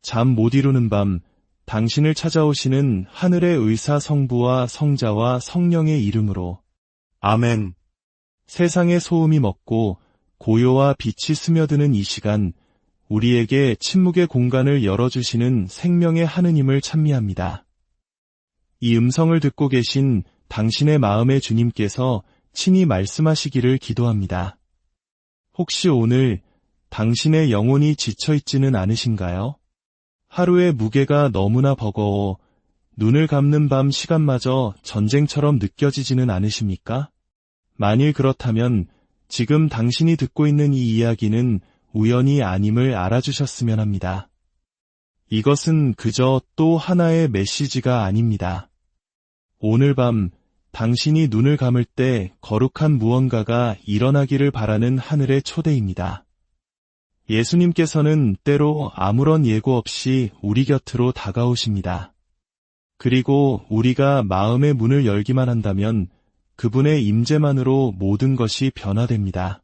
잠 못 이루는 밤, 당신을 찾아오시는 하늘의 의사 성부와 성자와 성령의 이름으로. 아멘. 세상의 소음이 멎고 고요와 빛이 스며드는 이 시간, 우리에게 침묵의 공간을 열어주시는 생명의 하느님을 찬미합니다. 이 음성을 듣고 계신 당신의 마음의 주님께서 친히 말씀하시기를 기도합니다. 혹시 오늘 당신의 영혼이 지쳐있지는 않으신가요? 하루의 무게가 너무나 버거워 눈을 감는 밤 시간마저 전쟁처럼 느껴지지는 않으십니까? 만일 그렇다면 지금 당신이 듣고 있는 이 이야기는 우연이 아님을 알아주셨으면 합니다. 이것은 그저 또 하나의 메시지가 아닙니다. 오늘 밤 당신이 눈을 감을 때 거룩한 무언가가 일어나기를 바라는 하늘의 초대입니다. 예수님께서는 때로 아무런 예고 없이 우리 곁으로 다가오십니다. 그리고 우리가 마음의 문을 열기만 한다면 그분의 임재만으로 모든 것이 변화됩니다.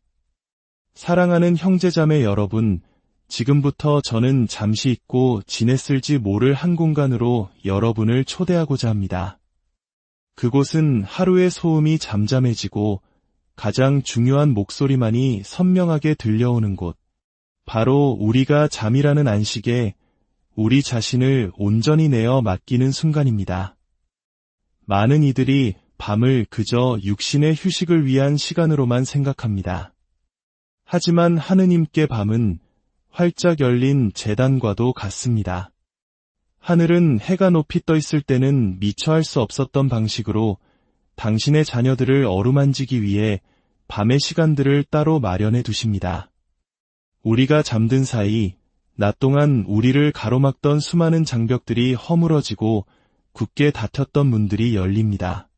사랑하는 형제자매 여러분, 지금부터 저는 잠시 잊고 지냈을지 모를 한 공간으로 여러분을 초대하고자 합니다. 그곳은 하루의 소음이 잠잠해지고 가장 중요한 목소리만이 선명하게 들려오는 곳. 바로 우리가 잠이라는 안식에 우리 자신을 온전히 내어 맡기는 순간입니다. 많은 이들이 밤을 그저 육신의 휴식을 위한 시간으로만 생각합니다. 하지만 하느님께 밤은 활짝 열린 제단과도 같습니다. 하늘은 해가 높이 떠 있을 때는 미처 할 수 없었던 방식으로 당신의 자녀들을 어루만지기 위해 밤의 시간들을 따로 마련해 두십니다. 우리가 잠든 사이 낮 동안 우리를 가로막던 수많은 장벽들이 허물어지고 굳게 닫혔던 문들이 열립니다.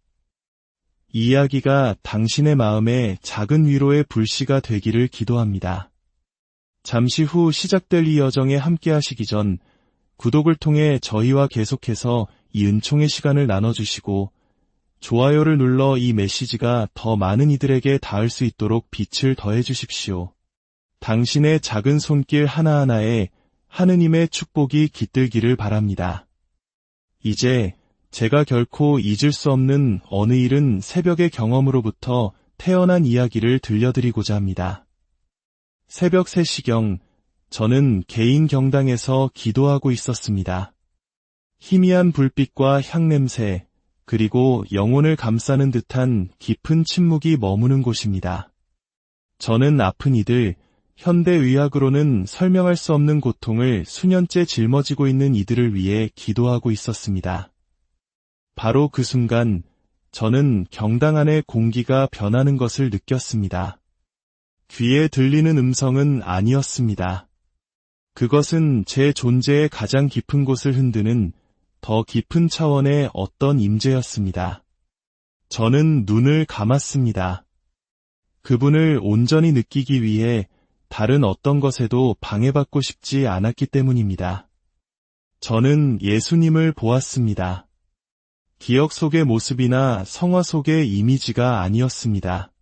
이 이야기가 당신의 마음에 작은 위로의 불씨가 되기를 기도합니다. 잠시 후 시작될 이 여정에 함께 하시기 전 구독을 통해 저희와 계속해서 이 은총의 시간을 나눠주시고 좋아요를 눌러 이 메시지가 더 많은 이들에게 닿을 수 있도록 빛을 더해 주십시오. 당신의 작은 손길 하나하나에 하느님의 축복이 깃들기를 바랍니다. 이제 제가 결코 잊을 수 없는 어느 일은 새벽의 경험으로부터 태어난 이야기를 들려드리고자 합니다. 새벽 3시경 저는 개인 경당에서 기도하고 있었습니다. 희미한 불빛과 향냄새, 그리고 영혼을 감싸는 듯한 깊은 침묵이 머무는 곳입니다. 저는 아픈 이들, 현대의학으로는 설명할 수 없는 고통을 수년째 짊어지고 있는 이들을 위해 기도하고 있었습니다. 바로 그 순간 저는 경당 안의 공기가 변하는 것을 느꼈습니다. 귀에 들리는 음성은 아니었습니다. 그것은 제 존재의 가장 깊은 곳을 흔드는 더 깊은 차원의 어떤 임재였습니다. 저는 눈을 감았습니다. 그분을 온전히 느끼기 위해 다른 어떤 것에도 방해받고 싶지 않았기 때문입니다. 저는 예수님을 보았습니다. 기억 속의 모습이나 성화 속의 이미지가 아니었습니다.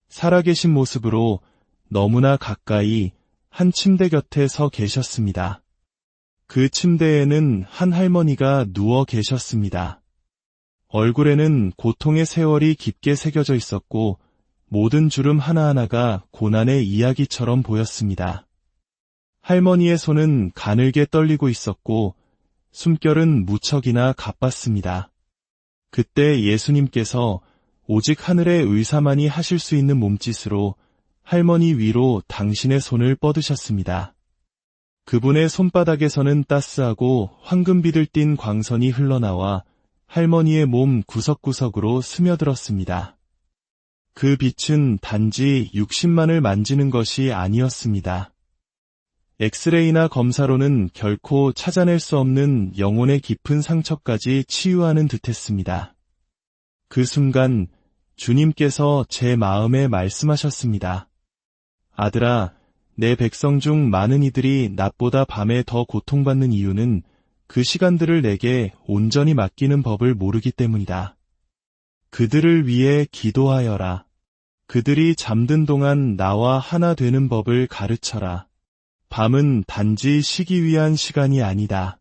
살아계신 모습으로 너무나 가까이 한 침대 곁에 서 계셨습니다. 그 침대에는 한 할머니가 누워 계셨습니다. 얼굴에는 고통의 세월이 깊게 새겨져 있었고 모든 주름 하나하나가 고난의 이야기처럼 보였습니다. 할머니의 손은 가늘게 떨리고 있었고 숨결은 무척이나 가빴습니다. 그때 예수님께서 오직 하늘의 의사만이 하실 수 있는 몸짓으로 할머니 위로 당신의 손을 뻗으셨습니다. 그분의 손바닥에서는 따스하고 황금빛을 띤 광선이 흘러나와 할머니의 몸 구석구석으로 스며들었습니다. 그 빛은 단지 육신만을 만지는 것이 아니었습니다. 엑스레이나 검사로는 결코 찾아낼 수 없는 영혼의 깊은 상처까지 치유하는 듯했습니다. 그 순간 주님께서 제 마음에 말씀하셨습니다. 아들아, 내 백성 중 많은 이들이 낮보다 밤에 더 고통받는 이유는 그 시간들을 내게 온전히 맡기는 법을 모르기 때문이다. 그들을 위해 기도하여라. 그들이 잠든 동안 나와 하나 되는 법을 가르쳐라. 밤은 단지 쉬기 위한 시간이 아니다.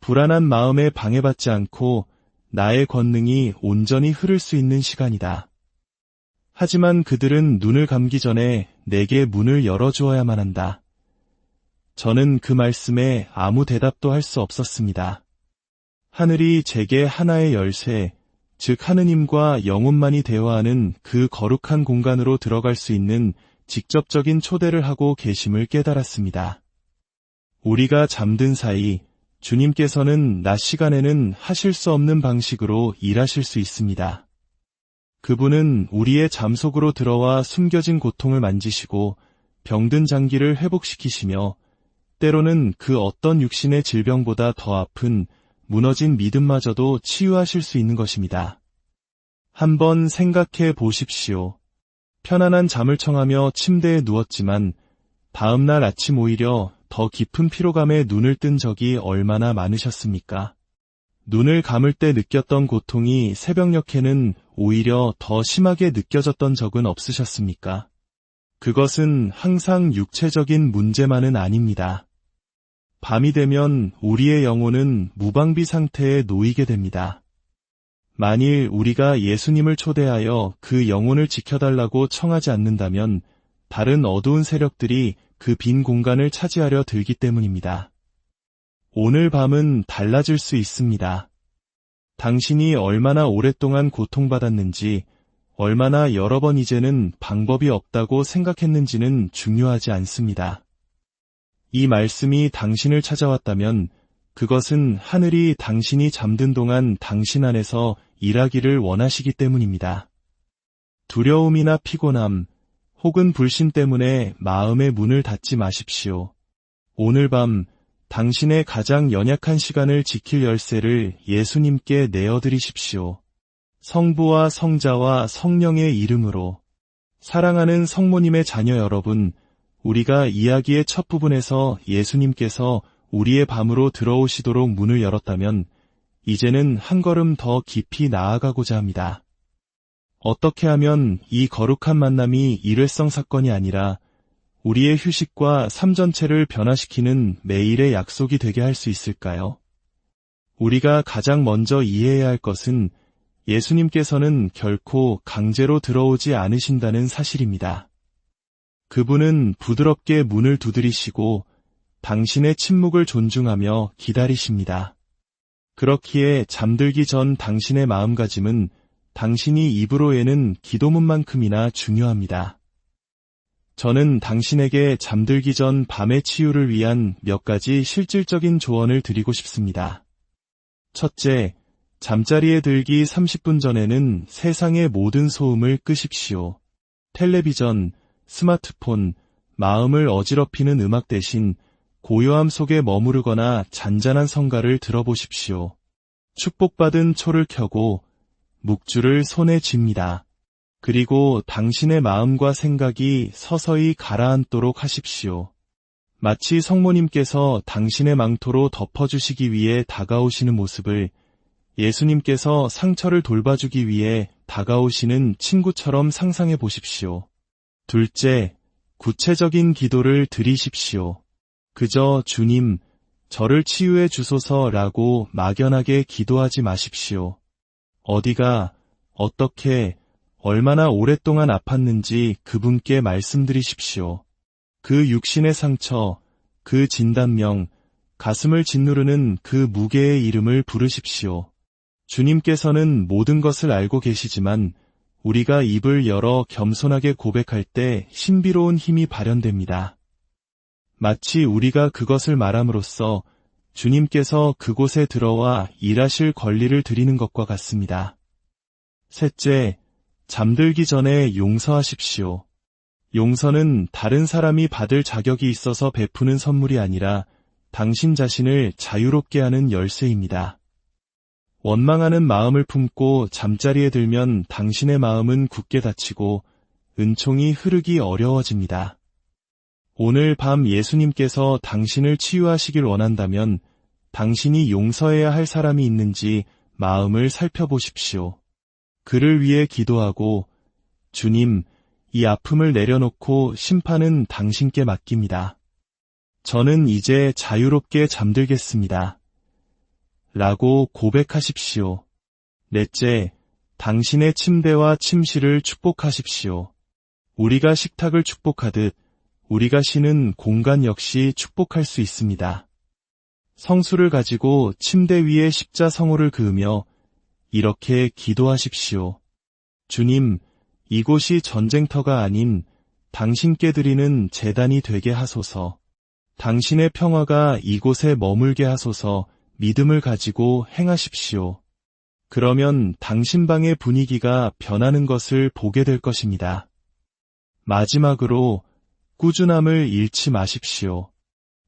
불안한 마음에 방해받지 않고 나의 권능이 온전히 흐를 수 있는 시간이다. 하지만 그들은 눈을 감기 전에 내게 문을 열어주어야만 한다. 저는 그 말씀에 아무 대답도 할 수 없었습니다. 하늘이 제게 하나의 열쇠, 즉 하느님과 영혼만이 대화하는 그 거룩한 공간으로 들어갈 수 있는 직접적인 초대를 하고 계심을 깨달았습니다. 우리가 잠든 사이 주님께서는 낮 시간에는 하실 수 없는 방식으로 일하실 수 있습니다. 그분은 우리의 잠 속으로 들어와 숨겨진 고통을 만지시고 병든 장기를 회복시키시며 때로는 그 어떤 육신의 질병보다 더 아픈 무너진 믿음마저도 치유하실 수 있는 것입니다. 한번 생각해 보십시오. 편안한 잠을 청하며 침대에 누웠지만 다음날 아침 오히려 더 깊은 피로감에 눈을 뜬 적이 얼마나 많으셨습니까? 눈을 감을 때 느꼈던 고통이 새벽녘에는 오히려 더 심하게 느껴졌던 적은 없으셨습니까? 그것은 항상 육체적인 문제만은 아닙니다. 밤이 되면 우리의 영혼은 무방비 상태에 놓이게 됩니다. 만일 우리가 예수님을 초대하여 그 영혼을 지켜달라고 청하지 않는다면 다른 어두운 세력들이 그 빈 공간을 차지하려 들기 때문입니다. 오늘 밤은 달라질 수 있습니다. 당신이 얼마나 오랫동안 고통받았는지, 얼마나 여러 번 이제는 방법이 없다고 생각했는지는 중요하지 않습니다. 이 말씀이 당신을 찾아왔다면 그것은 하늘이 당신이 잠든 동안 당신 안에서 일하기를 원하시기 때문입니다. 두려움이나 피곤함, 혹은 불신 때문에 마음의 문을 닫지 마십시오. 오늘 밤 당신의 가장 연약한 시간을 지킬 열쇠를 예수님께 내어드리십시오. 성부와 성자와 성령의 이름으로. 사랑하는 성모님의 자녀 여러분, 우리가 이야기의 첫 부분에서 예수님께서 우리의 밤으로 들어오시도록 문을 열었다면 이제는 한 걸음 더 깊이 나아가고자 합니다. 어떻게 하면 이 거룩한 만남이 일회성 사건이 아니라 우리의 휴식과 삶 전체를 변화시키는 매일의 약속이 되게 할 수 있을까요? 우리가 가장 먼저 이해해야 할 것은 예수님께서는 결코 강제로 들어오지 않으신다는 사실입니다. 그분은 부드럽게 문을 두드리시고 당신의 침묵을 존중하며 기다리십니다. 그렇기에 잠들기 전 당신의 마음가짐은 당신이 입으로 여는 기도문만큼이나 중요합니다. 저는 당신에게 잠들기 전 밤의 치유를 위한 몇 가지 실질적인 조언을 드리고 싶습니다. 첫째, 잠자리에 들기 30분 전에는 세상의 모든 소음을 끄십시오. 텔레비전, 스마트폰, 마음을 어지럽히는 음악 대신 고요함 속에 머무르거나 잔잔한 성가를 들어보십시오. 축복받은 초를 켜고 묵주를 손에 쥡니다. 그리고 당신의 마음과 생각이 서서히 가라앉도록 하십시오. 마치 성모님께서 당신의 망토로 덮어주시기 위해 다가오시는 모습을 예수님께서 상처를 돌봐주기 위해 다가오시는 친구처럼 상상해 보십시오. 둘째, 구체적인 기도를 드리십시오. 그저 주님, 저를 치유해 주소서라고 막연하게 기도하지 마십시오. 어디가, 어떻게, 얼마나 오랫동안 아팠는지 그분께 말씀드리십시오. 그 육신의 상처, 그 진단명, 가슴을 짓누르는 그 무게의 이름을 부르십시오. 주님께서는 모든 것을 알고 계시지만 우리가 입을 열어 겸손하게 고백할 때 신비로운 힘이 발현됩니다. 마치 우리가 그것을 말함으로써 주님께서 그곳에 들어와 일하실 권리를 드리는 것과 같습니다. 셋째, 잠들기 전에 용서하십시오. 용서는 다른 사람이 받을 자격이 있어서 베푸는 선물이 아니라 당신 자신을 자유롭게 하는 열쇠입니다. 원망하는 마음을 품고 잠자리에 들면 당신의 마음은 굳게 닫히고 은총이 흐르기 어려워집니다. 오늘 밤 예수님께서 당신을 치유하시길 원한다면 당신이 용서해야 할 사람이 있는지 마음을 살펴보십시오. 그를 위해 기도하고 주님, 이 아픔을 내려놓고 심판은 당신께 맡깁니다. 저는 이제 자유롭게 잠들겠습니다. 라고 고백하십시오. 넷째, 당신의 침대와 침실을 축복하십시오. 우리가 식탁을 축복하듯 우리가 쉬는 공간 역시 축복할 수 있습니다. 성수를 가지고 침대 위에 십자성호를 그으며 이렇게 기도하십시오. 주님, 이곳이 전쟁터가 아닌 당신께 드리는 제단이 되게 하소서. 당신의 평화가 이곳에 머물게 하소서. 믿음을 가지고 행하십시오. 그러면 당신 방의 분위기가 변하는 것을 보게 될 것입니다. 마지막으로 꾸준함을 잃지 마십시오.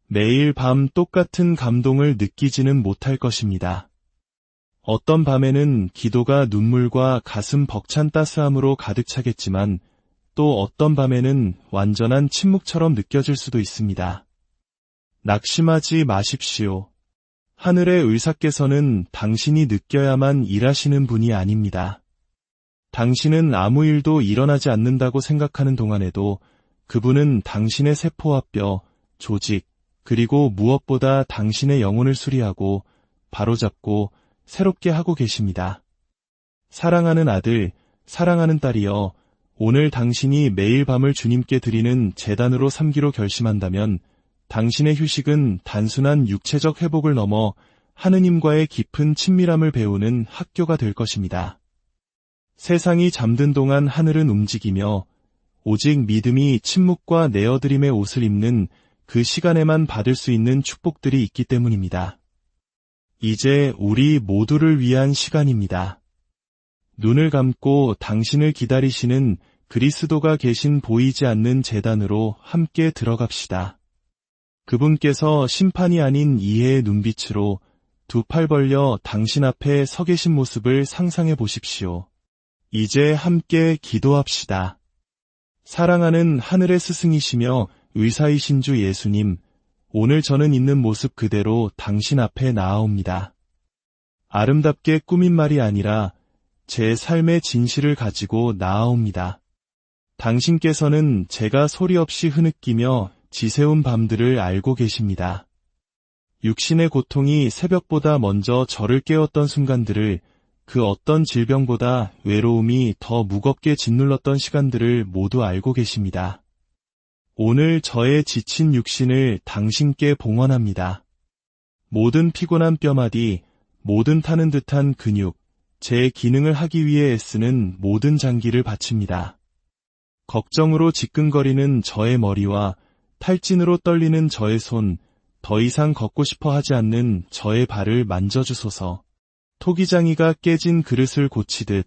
매일 밤 똑같은 감동을 느끼지는 못할 것입니다. 어떤 밤에는 기도가 눈물과 가슴 벅찬 따스함으로 가득 차겠지만 또 어떤 밤에는 완전한 침묵처럼 느껴질 수도 있습니다. 낙심하지 마십시오. 하늘의 의사께서는 당신이 느껴야만 일하시는 분이 아닙니다. 당신은 아무 일도 일어나지 않는다고 생각하는 동안에도 그분은 당신의 세포와 뼈, 조직, 그리고 무엇보다 당신의 영혼을 수리하고 바로잡고 새롭게 하고 계십니다. 사랑하는 아들, 사랑하는 딸이여, 오늘 당신이 매일 밤을 주님께 드리는 제단으로 삼기로 결심한다면 당신의 휴식은 단순한 육체적 회복을 넘어 하느님과의 깊은 친밀함을 배우는 학교가 될 것입니다. 세상이 잠든 동안 하늘은 움직이며 오직 믿음이 침묵과 내어드림의 옷을 입는 그 시간에만 받을 수 있는 축복들이 있기 때문입니다. 이제 우리 모두를 위한 시간입니다. 눈을 감고 당신을 기다리시는 그리스도가 계신 보이지 않는 제단으로 함께 들어갑시다. 그분께서 심판이 아닌 이해의 눈빛으로 두 팔 벌려 당신 앞에 서 계신 모습을 상상해 보십시오. 이제 함께 기도합시다. 사랑하는 하늘의 스승이시며 의사이신 주 예수님, 오늘 저는 있는 모습 그대로 당신 앞에 나아옵니다. 아름답게 꾸민 말이 아니라 제 삶의 진실을 가지고 나아옵니다. 당신께서는 제가 소리 없이 흐느끼며 지새운 밤들을 알고 계십니다. 육신의 고통이 새벽보다 먼저 저를 깨웠던 순간들을, 그 어떤 질병보다 외로움이 더 무겁게 짓눌렀던 시간들을 모두 알고 계십니다. 오늘 저의 지친 육신을 당신께 봉헌합니다. 모든 피곤한 뼈마디, 모든 타는 듯한 근육, 제 기능을 하기 위해 애쓰는 모든 장기를 바칩니다. 걱정으로 지끈거리는 저의 머리와 탈진으로 떨리는 저의 손, 더 이상 걷고 싶어 하지 않는 저의 발을 만져주소서. 토기장이가 깨진 그릇을 고치듯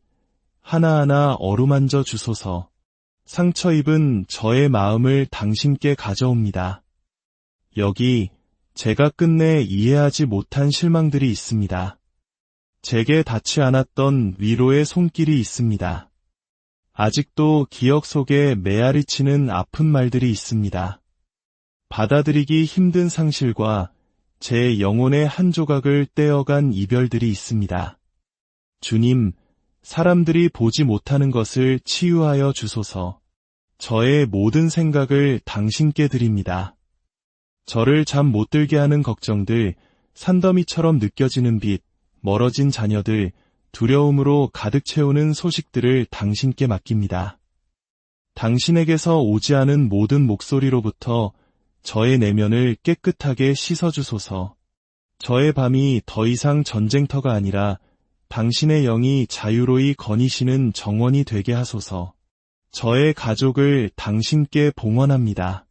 하나하나 어루만져 주소서. 상처 입은 저의 마음을 당신께 가져옵니다. 여기 제가 끝내 이해하지 못한 실망들이 있습니다. 제게 닿지 않았던 위로의 손길이 있습니다. 아직도 기억 속에 메아리치는 아픈 말들이 있습니다. 받아들이기 힘든 상실과 제 영혼의 한 조각을 떼어간 이별들이 있습니다. 주님, 사람들이 보지 못하는 것을 치유하여 주소서. 저의 모든 생각을 당신께 드립니다. 저를 잠 못 들게 하는 걱정들, 산더미처럼 느껴지는 빛, 멀어진 자녀들, 두려움으로 가득 채우는 소식들을 당신께 맡깁니다. 당신에게서 오지 않은 모든 목소리로부터 저의 내면을 깨끗하게 씻어주소서. 저의 밤이 더 이상 전쟁터가 아니라 당신의 영이 자유로이 거니시는 정원이 되게 하소서. 저의 가족을 당신께 봉헌합니다.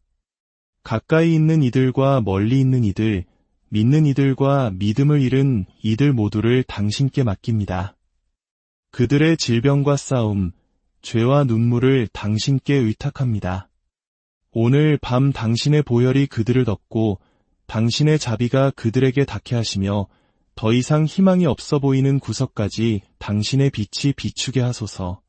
가까이 있는 이들과 멀리 있는 이들, 믿는 이들과 믿음을 잃은 이들 모두를 당신께 맡깁니다. 그들의 질병과 싸움, 죄와 눈물을 당신께 의탁합니다. 오늘 밤 당신의 보혈이 그들을 덮고 당신의 자비가 그들에게 닿게 하시며 더 이상 희망이 없어 보이는 구석까지 당신의 빛이 비추게 하소서.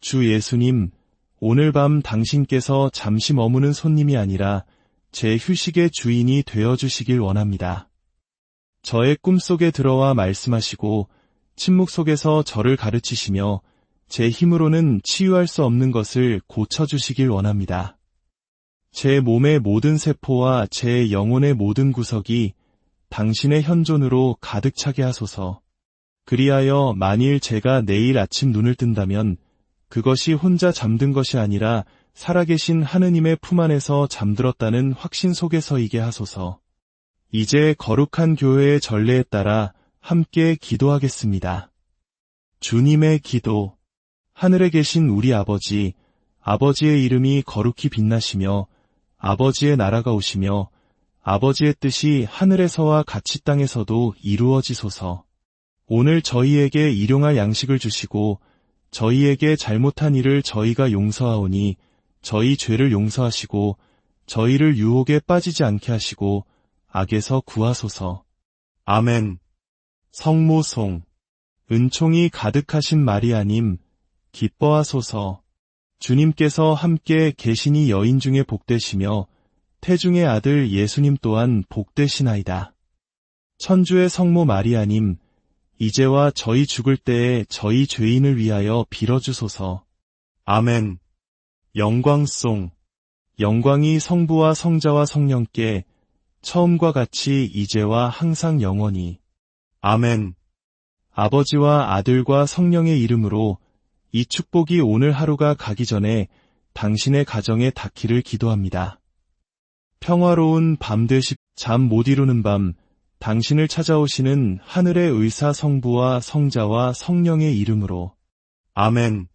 주 예수님, 오늘 밤 당신께서 잠시 머무는 손님이 아니라 제 휴식의 주인이 되어주시길 원합니다. 저의 꿈속에 들어와 말씀하시고 침묵 속에서 저를 가르치시며 제 힘으로는 치유할 수 없는 것을 고쳐주시길 원합니다. 제 몸의 모든 세포와 제 영혼의 모든 구석이 당신의 현존으로 가득 차게 하소서. 그리하여 만일 제가 내일 아침 눈을 뜬다면 그것이 혼자 잠든 것이 아니라 살아계신 하느님의 품 안에서 잠들었다는 확신 속에 서이게 하소서. 이제 거룩한 교회의 전례에 따라 함께 기도하겠습니다. 주님의 기도. 하늘에 계신 우리 아버지, 아버지의 이름이 거룩히 빛나시며 아버지의 나라가 오시며 아버지의 뜻이 하늘에서와 같이 땅에서도 이루어지소서. 오늘 저희에게 일용할 양식을 주시고 저희에게 잘못한 일을 저희가 용서하오니 저희 죄를 용서하시고 저희를 유혹에 빠지지 않게 하시고 악에서 구하소서. 아멘. 성모송. 은총이 가득하신 마리아님, 기뻐하소서. 주님께서 함께 계시니 여인 중에 복되시며 태중의 아들 예수님 또한 복되시나이다. 천주의 성모 마리아님, 이제와 저희 죽을 때에 저희 죄인을 위하여 빌어주소서. 아멘. 영광송. 영광이 성부와 성자와 성령께 처음과 같이 이제와 항상 영원히. 아멘. 아버지와 아들과 성령의 이름으로 이 축복이 오늘 하루가 가기 전에 당신의 가정에 닿기를 기도합니다. 평화로운 밤 되십, 잠 못 이루는 밤, 당신을 찾아오시는 하늘의 의사 성부와 성자와 성령의 이름으로. 아멘.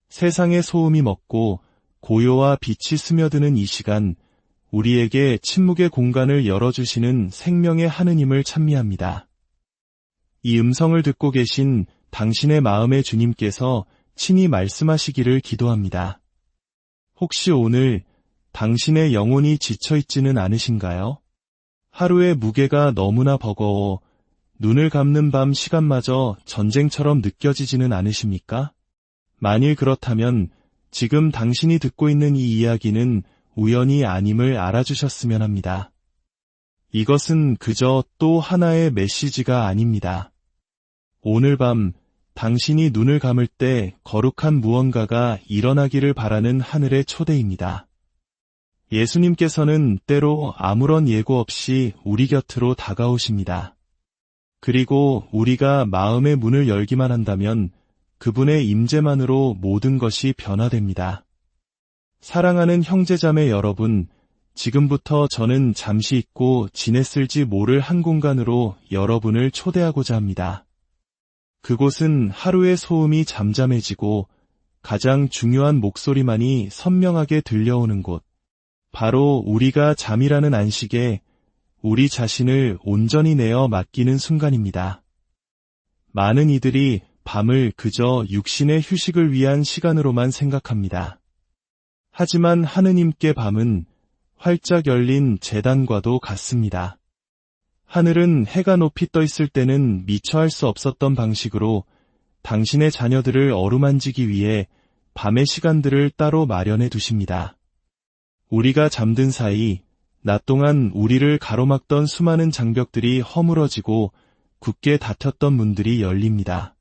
세상의 소음이 먹고 고요와 빛이 스며드는 이 시간, 우리에게 침묵의 공간을 열어주시는 생명의 하느님을 찬미합니다. 이 음성을 듣고 계신 당신의 마음의 주님께서 친히 말씀하시기를 기도합니다. 혹시 오늘 당신의 영혼이 지쳐있지는 않으신가요? 하루의 무게가 너무나 버거워 눈을 감는 밤 시간마저 전쟁처럼 느껴지지는 않으십니까? 만일 그렇다면 지금 당신이 듣고 있는 이 이야기는 우연이 아님을 알아주셨으면 합니다. 이것은 그저 또 하나의 메시지가 아닙니다. 오늘 밤 당신이 눈을 감을 때 거룩한 무언가가 일어나기를 바라는 하늘의 초대입니다. 예수님께서는 때로 아무런 예고 없이 우리 곁으로 다가오십니다. 그리고 우리가 마음의 문을 열기만 한다면 그분의 임재만으로 모든 것이 변화됩니다. 사랑하는 형제자매 여러분, 지금부터 저는 잠시 잊고 지냈을지 모를 한 공간으로 여러분을 초대하고자 합니다. 그곳은 하루의 소음이 잠잠해지고 가장 중요한 목소리만이 선명하게 들려오는 곳. 바로 우리가 잠이라는 안식에 우리 자신을 온전히 내어 맡기는 순간입니다. 많은 이들이 밤을 그저 육신의 휴식을 위한 시간으로만 생각합니다. 하지만 하느님께 밤은 활짝 열린 제단과도 같습니다. 하늘은 해가 높이 떠 있을 때는 미처 할 수 없었던 방식으로 당신의 자녀들을 어루만지기 위해 밤의 시간들을 따로 마련해 두십니다. 우리가 잠든 사이 낮 동안 우리를 가로막던 수많은 장벽들이 허물어지고 굳게 닫혔던 문들이 열립니다.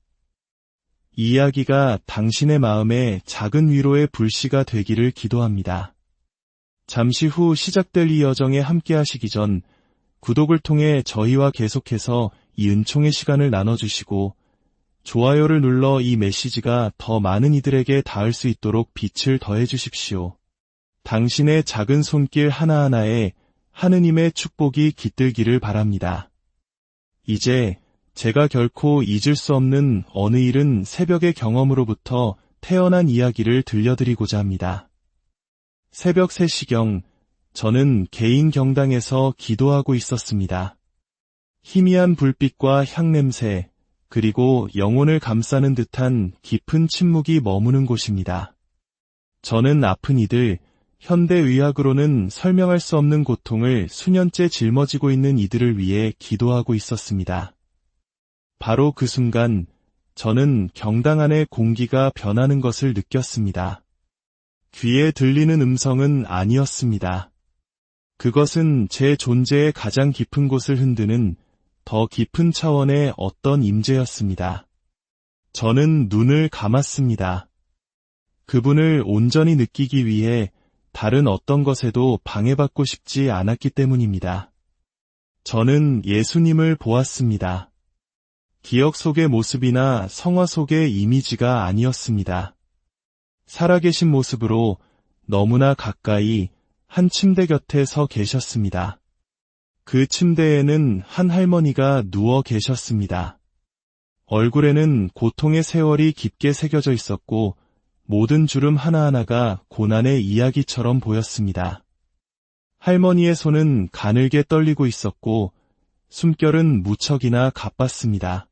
이 이야기가 당신의 마음에 작은 위로의 불씨가 되기를 기도합니다. 잠시 후 시작될 이 여정에 함께 하시기 전 구독을 통해 저희와 계속해서 이 은총의 시간을 나눠주시고 좋아요를 눌러 이 메시지가 더 많은 이들에게 닿을 수 있도록 빛을 더해 주십시오. 당신의 작은 손길 하나하나에 하느님의 축복이 깃들기를 바랍니다. 이제 제가 결코 잊을 수 없는 어느 일은 새벽의 경험으로부터 태어난 이야기를 들려드리고자 합니다. 새벽 3시경 저는 개인 경당에서 기도하고 있었습니다. 희미한 불빛과 향냄새, 그리고 영혼을 감싸는 듯한 깊은 침묵이 머무는 곳입니다. 저는 아픈 이들, 현대의학으로는 설명할 수 없는 고통을 수년째 짊어지고 있는 이들을 위해 기도하고 있었습니다. 바로 그 순간 저는 경당 안의 공기가 변하는 것을 느꼈습니다. 귀에 들리는 음성은 아니었습니다. 그것은 제 존재의 가장 깊은 곳을 흔드는 더 깊은 차원의 어떤 임재였습니다. 저는 눈을 감았습니다. 그분을 온전히 느끼기 위해 다른 어떤 것에도 방해받고 싶지 않았기 때문입니다. 저는 예수님을 보았습니다. 기억 속의 모습이나 성화 속의 이미지가 아니었습니다. 살아계신 모습으로 너무나 가까이 한 침대 곁에 서 계셨습니다. 그 침대에는 한 할머니가 누워 계셨습니다. 얼굴에는 고통의 세월이 깊게 새겨져 있었고 모든 주름 하나하나가 고난의 이야기처럼 보였습니다. 할머니의 손은 가늘게 떨리고 있었고 숨결은 무척이나 가빴습니다.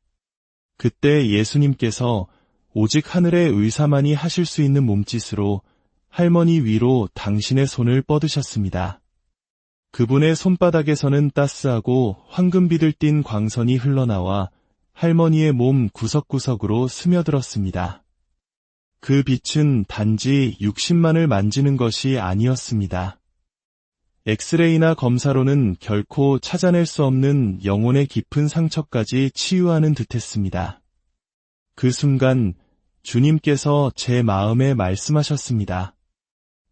그때 예수님께서 오직 하늘의 의사만이 하실 수 있는 몸짓으로 할머니 위로 당신의 손을 뻗으셨습니다. 그분의 손바닥에서는 따스하고 황금빛을 띤 광선이 흘러나와 할머니의 몸 구석구석으로 스며들었습니다. 그 빛은 단지 육신만을 만지는 것이 아니었습니다. 엑스레이나 검사로는 결코 찾아낼 수 없는 영혼의 깊은 상처까지 치유하는 듯했습니다. 그 순간 주님께서 제 마음에 말씀하셨습니다.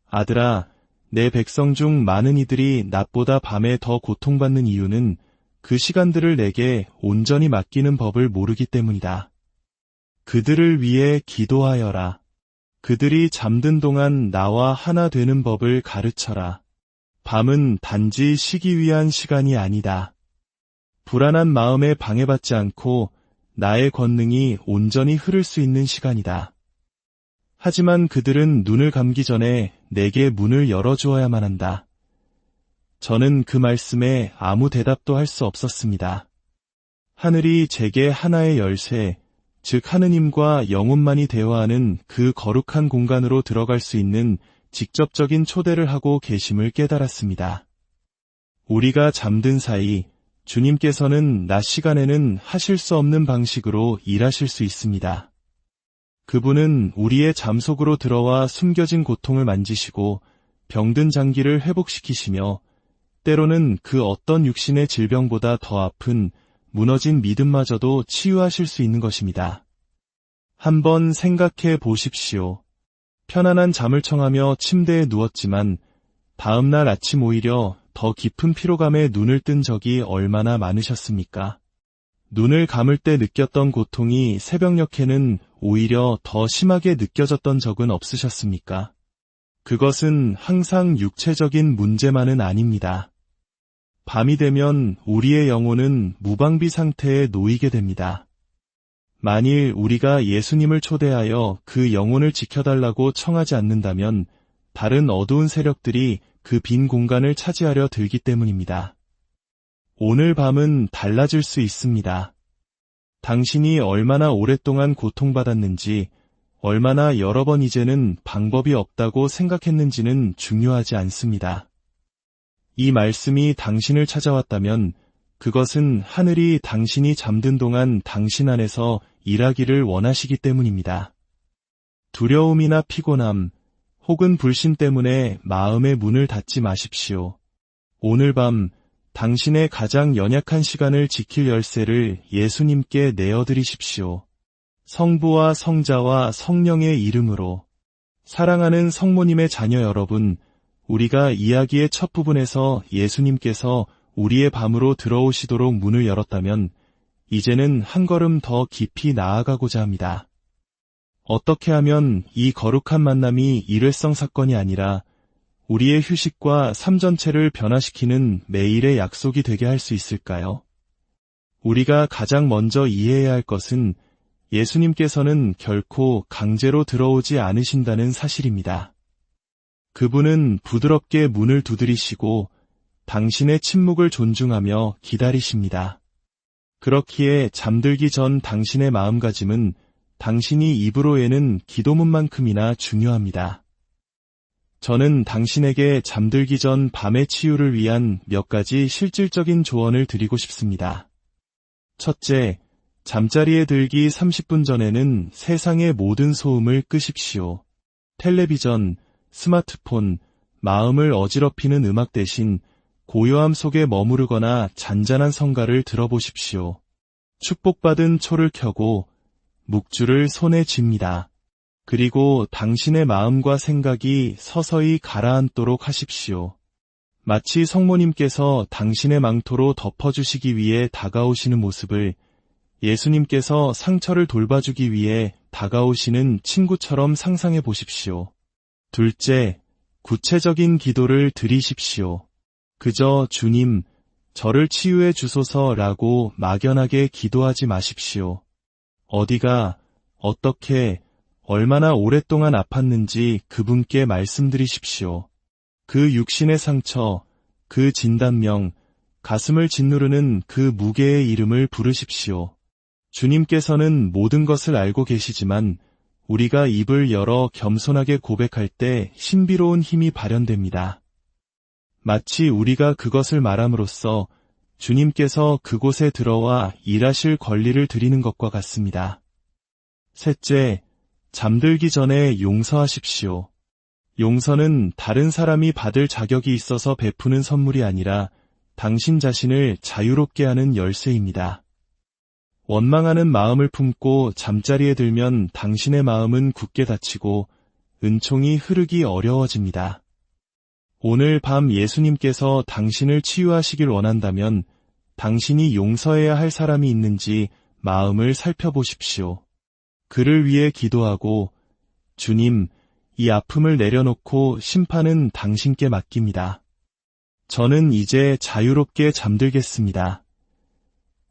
아들아, 내 백성 중 많은 이들이 낮보다 밤에 더 고통받는 이유는 그 시간들을 내게 온전히 맡기는 법을 모르기 때문이다. 그들을 위해 기도하여라. 그들이 잠든 동안 나와 하나 되는 법을 가르쳐라. 밤은 단지 쉬기 위한 시간이 아니다. 불안한 마음에 방해받지 않고 나의 권능이 온전히 흐를 수 있는 시간이다. 하지만 그들은 눈을 감기 전에 내게 문을 열어주어야만 한다. 저는 그 말씀에 아무 대답도 할 수 없었습니다. 하늘이 제게 하나의 열쇠, 즉 하느님과 영혼만이 대화하는 그 거룩한 공간으로 들어갈 수 있는 직접적인 초대를 하고 계심을 깨달았습니다. 우리가 잠든 사이 주님께서는 낮 시간에는 하실 수 없는 방식으로 일하실 수 있습니다. 그분은 우리의 잠 속으로 들어와 숨겨진 고통을 만지시고 병든 장기를 회복시키시며 때로는 그 어떤 육신의 질병보다 더 아픈 무너진 믿음마저도 치유하실 수 있는 것입니다. 한번 생각해 보십시오. 편안한 잠을 청하며 침대에 누웠지만 다음날 아침 오히려 더 깊은 피로감에 눈을 뜬 적이 얼마나 많으셨습니까? 눈을 감을 때 느꼈던 고통이 새벽녘에는 오히려 더 심하게 느껴졌던 적은 없으셨습니까? 그것은 항상 육체적인 문제만은 아닙니다. 밤이 되면 우리의 영혼은 무방비 상태에 놓이게 됩니다. 만일 우리가 예수님을 초대하여 그 영혼을 지켜달라고 청하지 않는다면 다른 어두운 세력들이 그 빈 공간을 차지하려 들기 때문입니다. 오늘 밤은 달라질 수 있습니다. 당신이 얼마나 오랫동안 고통받았는지, 얼마나 여러 번 이제는 방법이 없다고 생각했는지는 중요하지 않습니다. 이 말씀이 당신을 찾아왔다면 그것은 하늘이 당신이 잠든 동안 당신 안에서 일하기를 원하시기 때문입니다. 두려움이나 피곤함, 혹은 불신 때문에 마음의 문을 닫지 마십시오. 오늘 밤 당신의 가장 연약한 시간을 지킬 열쇠를 예수님께 내어드리십시오. 성부와 성자와 성령의 이름으로. 사랑하는 성모님의 자녀 여러분, 우리가 이야기의 첫 부분에서 예수님께서 우리의 밤으로 들어오시도록 문을 열었다면 이제는 한 걸음 더 깊이 나아가고자 합니다. 어떻게 하면 이 거룩한 만남이 일회성 사건이 아니라 우리의 휴식과 삶 전체를 변화시키는 매일의 약속이 되게 할 수 있을까요? 우리가 가장 먼저 이해해야 할 것은 예수님께서는 결코 강제로 들어오지 않으신다는 사실입니다. 그분은 부드럽게 문을 두드리시고 당신의 침묵을 존중하며 기다리십니다. 그렇기에 잠들기 전 당신의 마음가짐은 당신이 입으로 여는 기도문만큼이나 중요합니다. 저는 당신에게 잠들기 전 밤의 치유를 위한 몇 가지 실질적인 조언을 드리고 싶습니다. 첫째, 잠자리에 들기 30분 전에는 세상의 모든 소음을 끄십시오. 텔레비전, 스마트폰, 마음을 어지럽히는 음악 대신 고요함 속에 머무르거나 잔잔한 성가를 들어보십시오. 축복받은 초를 켜고 묵주를 손에 쥡니다. 그리고 당신의 마음과 생각이 서서히 가라앉도록 하십시오. 마치 성모님께서 당신의 망토로 덮어주시기 위해 다가오시는 모습을 예수님께서 상처를 돌봐주기 위해 다가오시는 친구처럼 상상해 보십시오. 둘째, 구체적인 기도를 드리십시오. 그저 주님, 저를 치유해 주소서라고 막연하게 기도하지 마십시오. 어디가, 어떻게, 얼마나 오랫동안 아팠는지 그분께 말씀드리십시오. 그 육신의 상처, 그 진단명, 가슴을 짓누르는 그 무게의 이름을 부르십시오. 주님께서는 모든 것을 알고 계시지만 우리가 입을 열어 겸손하게 고백할 때 신비로운 힘이 발현됩니다. 마치 우리가 그것을 말함으로써 주님께서 그곳에 들어와 일하실 권리를 드리는 것과 같습니다. 셋째, 잠들기 전에 용서하십시오. 용서는 다른 사람이 받을 자격이 있어서 베푸는 선물이 아니라 당신 자신을 자유롭게 하는 열쇠입니다. 원망하는 마음을 품고 잠자리에 들면 당신의 마음은 굳게 닫히고 은총이 흐르기 어려워집니다. 오늘 밤 예수님께서 당신을 치유하시길 원한다면 당신이 용서해야 할 사람이 있는지 마음을 살펴보십시오. 그를 위해 기도하고 주님, 이 아픔을 내려놓고 심판은 당신께 맡깁니다. 저는 이제 자유롭게 잠들겠습니다.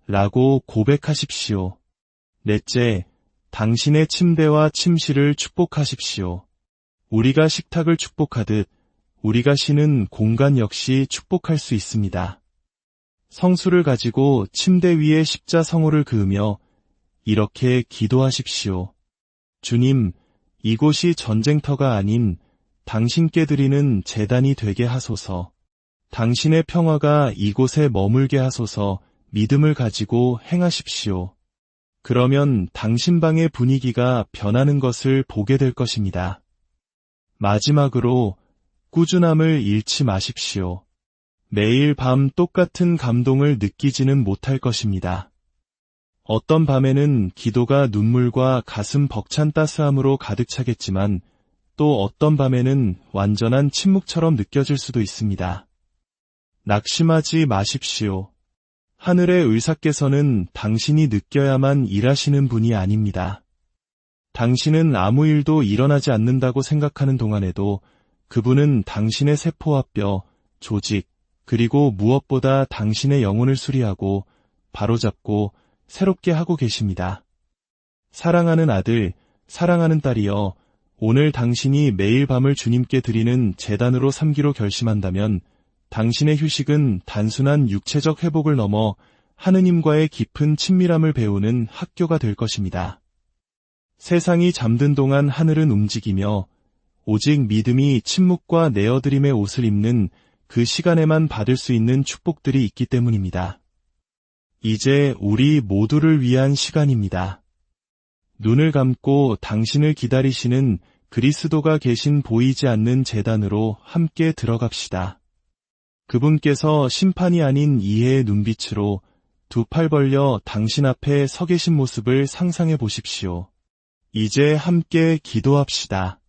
라고 고백하십시오. 넷째, 당신의 침대와 침실을 축복하십시오. 우리가 식탁을 축복하듯 우리가 쉬는 공간 역시 축복할 수 있습니다. 성수를 가지고 침대 위에 십자성호를 그으며 이렇게 기도하십시오. 주님, 이곳이 전쟁터가 아닌 당신께 드리는 제단이 되게 하소서. 당신의 평화가 이곳에 머물게 하소서. 믿음을 가지고 행하십시오. 그러면 당신 방의 분위기가 변하는 것을 보게 될 것입니다. 마지막으로 꾸준함을 잃지 마십시오. 매일 밤 똑같은 감동을 느끼지는 못할 것입니다. 어떤 밤에는 기도가 눈물과 가슴 벅찬 따스함으로 가득 차겠지만 또 어떤 밤에는 완전한 침묵처럼 느껴질 수도 있습니다. 낙심하지 마십시오. 하늘의 의사께서는 당신이 느껴야만 일하시는 분이 아닙니다. 당신은 아무 일도 일어나지 않는다고 생각하는 동안에도 그분은 당신의 세포와 뼈, 조직, 그리고 무엇보다 당신의 영혼을 수리하고 바로잡고 새롭게 하고 계십니다. 사랑하는 아들, 사랑하는 딸이여, 오늘 당신이 매일 밤을 주님께 드리는 제단으로 삼기로 결심한다면 당신의 휴식은 단순한 육체적 회복을 넘어 하느님과의 깊은 친밀함을 배우는 학교가 될 것입니다. 세상이 잠든 동안 하늘은 움직이며 오직 믿음이 침묵과 내어드림의 옷을 입는 그 시간에만 받을 수 있는 축복들이 있기 때문입니다. 이제 우리 모두를 위한 시간입니다. 눈을 감고 당신을 기다리시는 그리스도가 계신 보이지 않는 제단으로 함께 들어갑시다. 그분께서 심판이 아닌 이해의 눈빛으로 두 팔 벌려 당신 앞에 서 계신 모습을 상상해 보십시오. 이제 함께 기도합시다.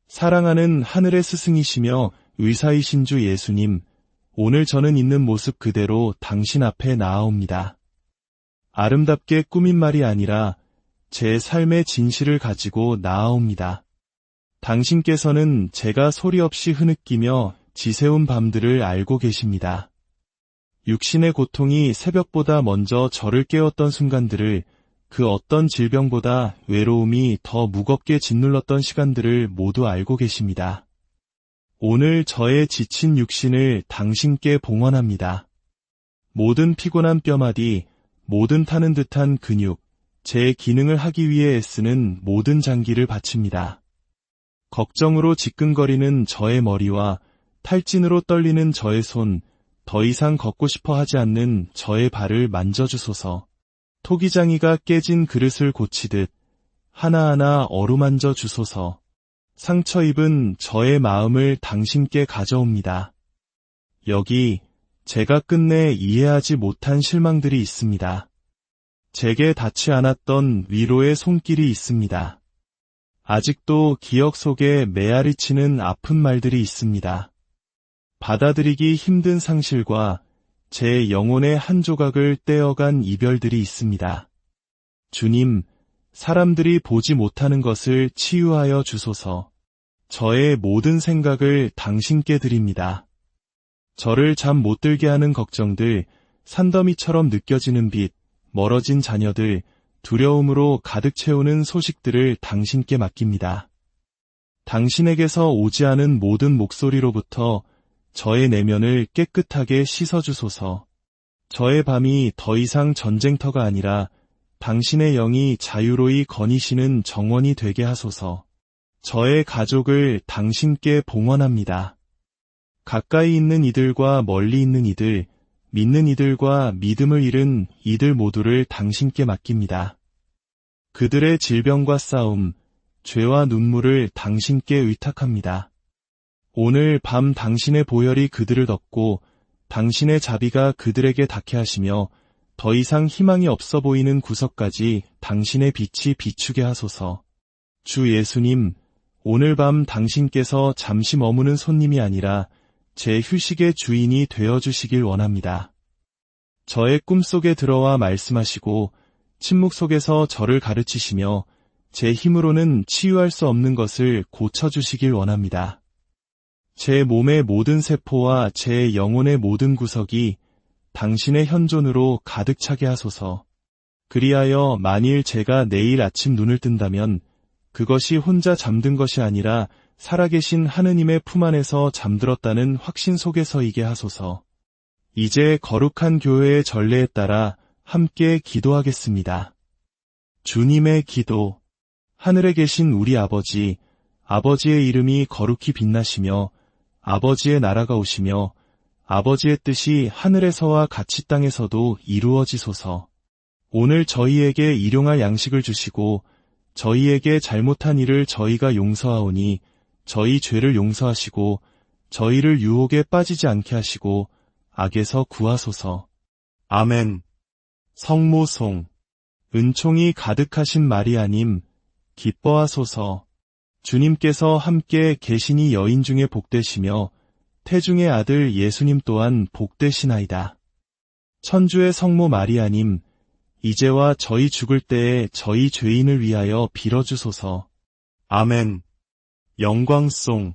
사랑하는 하늘의 스승이시며 의사이신 주 예수님, 오늘 저는 있는 모습 그대로 당신 앞에 나아옵니다. 아름답게 꾸민 말이 아니라 제 삶의 진실을 가지고 나아옵니다. 당신께서는 제가 소리 없이 흐느끼며 지새운 밤들을 알고 계십니다. 육신의 고통이 새벽보다 먼저 저를 깨웠던 순간들을, 그 어떤 질병보다 외로움이 더 무겁게 짓눌렀던 시간들을 모두 알고 계십니다. 오늘 저의 지친 육신을 당신께 봉헌합니다. 모든 피곤한 뼈마디, 모든 타는 듯한 근육, 제 기능을 하기 위해 애쓰는 모든 장기를 바칩니다. 걱정으로 지끈거리는 저의 머리와 탈진으로 떨리는 저의 손, 더 이상 걷고 싶어 하지 않는 저의 발을 만져주소서. 토기장이가 깨진 그릇을 고치듯 하나하나 어루만져 주소서. 상처 입은 저의 마음을 당신께 가져옵니다. 여기 제가 끝내 이해하지 못한 실망들이 있습니다. 제게 닿지 않았던 위로의 손길이 있습니다. 아직도 기억 속에 메아리치는 아픈 말들이 있습니다. 받아들이기 힘든 상실과 제 영혼의 한 조각을 떼어간 이별들이 있습니다. 주님, 사람들이 보지 못하는 것을 치유하여 주소서. 저의 모든 생각을 당신께 드립니다. 저를 잠 못 들게 하는 걱정들, 산더미처럼 느껴지는 빛, 멀어진 자녀들, 두려움으로 가득 채우는 소식들을 당신께 맡깁니다. 당신에게서 오지 않은 모든 목소리로부터 저의 내면을 깨끗하게 씻어주소서. 저의 밤이 더 이상 전쟁터가 아니라 당신의 영이 자유로이 거니시는 정원이 되게 하소서. 저의 가족을 당신께 봉헌합니다. 가까이 있는 이들과 멀리 있는 이들, 믿는 이들과 믿음을 잃은 이들 모두를 당신께 맡깁니다. 그들의 질병과 싸움, 죄와 눈물을 당신께 의탁합니다. 오늘 밤 당신의 보혈이 그들을 덮고 당신의 자비가 그들에게 닿게 하시며 더 이상 희망이 없어 보이는 구석까지 당신의 빛이 비추게 하소서. 주 예수님, 오늘 밤 당신께서 잠시 머무는 손님이 아니라 제 휴식의 주인이 되어주시길 원합니다. 저의 꿈속에 들어와 말씀하시고 침묵 속에서 저를 가르치시며 제 힘으로는 치유할 수 없는 것을 고쳐주시길 원합니다. 제 몸의 모든 세포와 제 영혼의 모든 구석이 당신의 현존으로 가득 차게 하소서. 그리하여 만일 제가 내일 아침 눈을 뜬다면 그것이 혼자 잠든 것이 아니라 살아계신 하느님의 품 안에서 잠들었다는 확신 속에서이게 하소서. 이제 거룩한 교회의 전례에 따라 함께 기도하겠습니다. 주님의 기도. 하늘에 계신 우리 아버지, 아버지의 이름이 거룩히 빛나시며 아버지의 나라가 오시며 아버지의 뜻이 하늘에서와 같이 땅에서도 이루어지소서. 오늘 저희에게 일용할 양식을 주시고 저희에게 잘못한 일을 저희가 용서하오니 저희 죄를 용서하시고 저희를 유혹에 빠지지 않게 하시고 악에서 구하소서. 아멘. 성모송. 은총이 가득하신 마리아님, 기뻐하소서. 주님께서 함께 계시니 여인 중에 복되시며 태중의 아들 예수님 또한 복되시나이다. 천주의 성모 마리아님, 이제와 저희 죽을 때에 저희 죄인을 위하여 빌어주소서. 아멘. 영광송.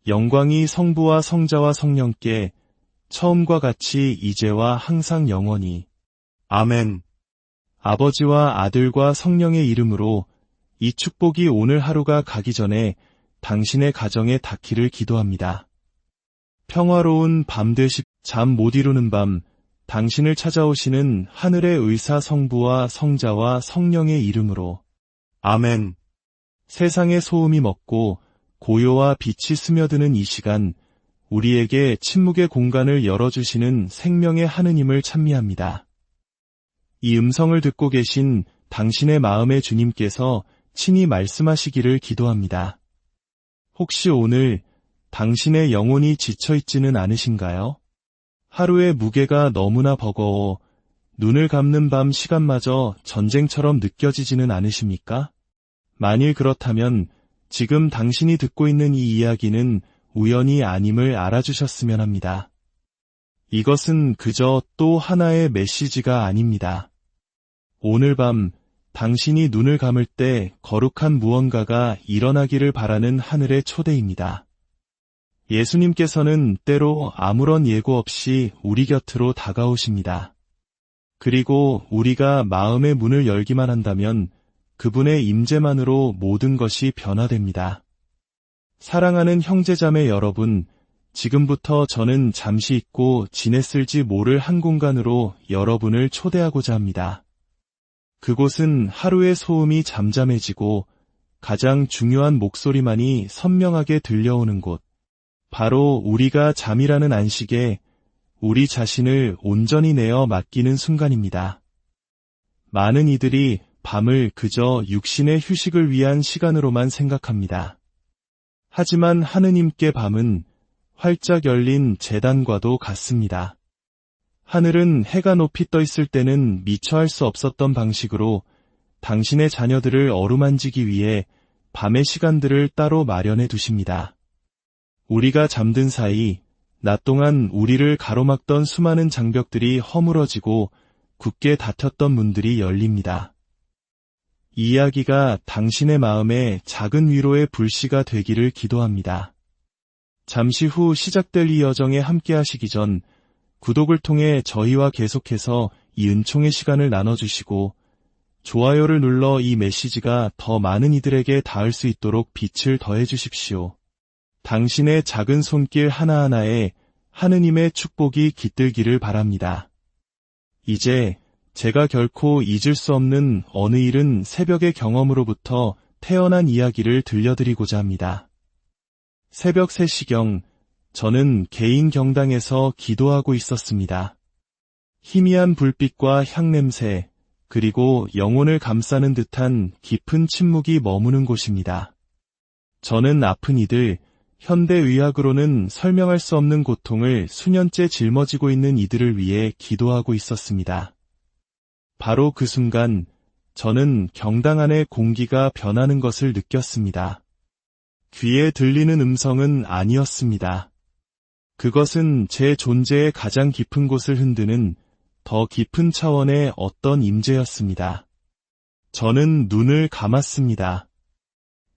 영광이 성부와 성자와 성령께 처음과 같이 이제와 항상 영원히. 아멘. 아버지와 아들과 성령의 이름으로 이 축복이 오늘 하루가 가기 전에 당신의 가정에 닿기를 기도합니다. 평화로운 밤 되시 잠 못 이루는 밤 당신을 찾아오시는 하늘의 의사 성부와 성자와 성령의 이름으로. 아멘. 세상의 소음이 먹고 고요와 빛이 스며드는 이 시간 우리에게 침묵의 공간을 열어주시는 생명의 하느님을 찬미합니다. 이 음성을 듣고 계신 당신의 마음의 주님께서 친히 말씀하시기를 기도합니다. 혹시 오늘 당신의 영혼이 지쳐있지는 않으신가요? 하루의 무게가 너무나 버거워 눈을 감는 밤 시간마저 전쟁처럼 느껴지지는 않으십니까? 만일 그렇다면 지금 당신이 듣고 있는 이 이야기는 우연이 아님을 알아주셨으면 합니다. 이것은 그저 또 하나의 메시지가 아닙니다. 오늘 밤 당신이 눈을 감을 때 거룩한 무언가가 일어나기를 바라는 하늘의 초대입니다. 예수님께서는 때로 아무런 예고 없이 우리 곁으로 다가오십니다. 그리고 우리가 마음의 문을 열기만 한다면 그분의 임재만으로 모든 것이 변화됩니다. 사랑하는 형제자매 여러분, 지금부터 저는 잠시 있고 지냈을지 모를 한 공간으로 여러분을 초대하고자 합니다. 그곳은 하루의 소음이 잠잠해지고 가장 중요한 목소리만이 선명하게 들려오는 곳. 바로 우리가 잠이라는 안식에 우리 자신을 온전히 내어 맡기는 순간입니다. 많은 이들이 밤을 그저 육신의 휴식을 위한 시간으로만 생각합니다. 하지만 하느님께 밤은 활짝 열린 제단과도 같습니다. 하늘은 해가 높이 떠 있을 때는 미처 할 수 없었던 방식으로 당신의 자녀들을 어루만지기 위해 밤의 시간들을 따로 마련해 두십니다. 우리가 잠든 사이 낮 동안 우리를 가로막던 수많은 장벽들이 허물어지고 굳게 닫혔던 문들이 열립니다. 이 이야기가 당신의 마음에 작은 위로의 불씨가 되기를 기도합니다. 잠시 후 시작될 이 여정에 함께 하시기 전 구독을 통해 저희와 계속해서 이 은총의 시간을 나눠주시고 좋아요를 눌러 이 메시지가 더 많은 이들에게 닿을 수 있도록 빛을 더해 주십시오. 당신의 작은 손길 하나하나에 하느님의 축복이 깃들기를 바랍니다. 이제 제가 결코 잊을 수 없는 어느 일은 새벽의 경험으로부터 태어난 이야기를 들려드리고자 합니다. 새벽 3시경 저는 개인 경당에서 기도하고 있었습니다. 희미한 불빛과 향냄새, 그리고 영혼을 감싸는 듯한 깊은 침묵이 머무는 곳입니다. 저는 아픈 이들, 현대의학으로는 설명할 수 없는 고통을 수년째 짊어지고 있는 이들을 위해 기도하고 있었습니다. 바로 그 순간 저는 경당 안의 공기가 변하는 것을 느꼈습니다. 귀에 들리는 음성은 아니었습니다. 그것은 제 존재의 가장 깊은 곳을 흔드는 더 깊은 차원의 어떤 임재였습니다. 저는 눈을 감았습니다.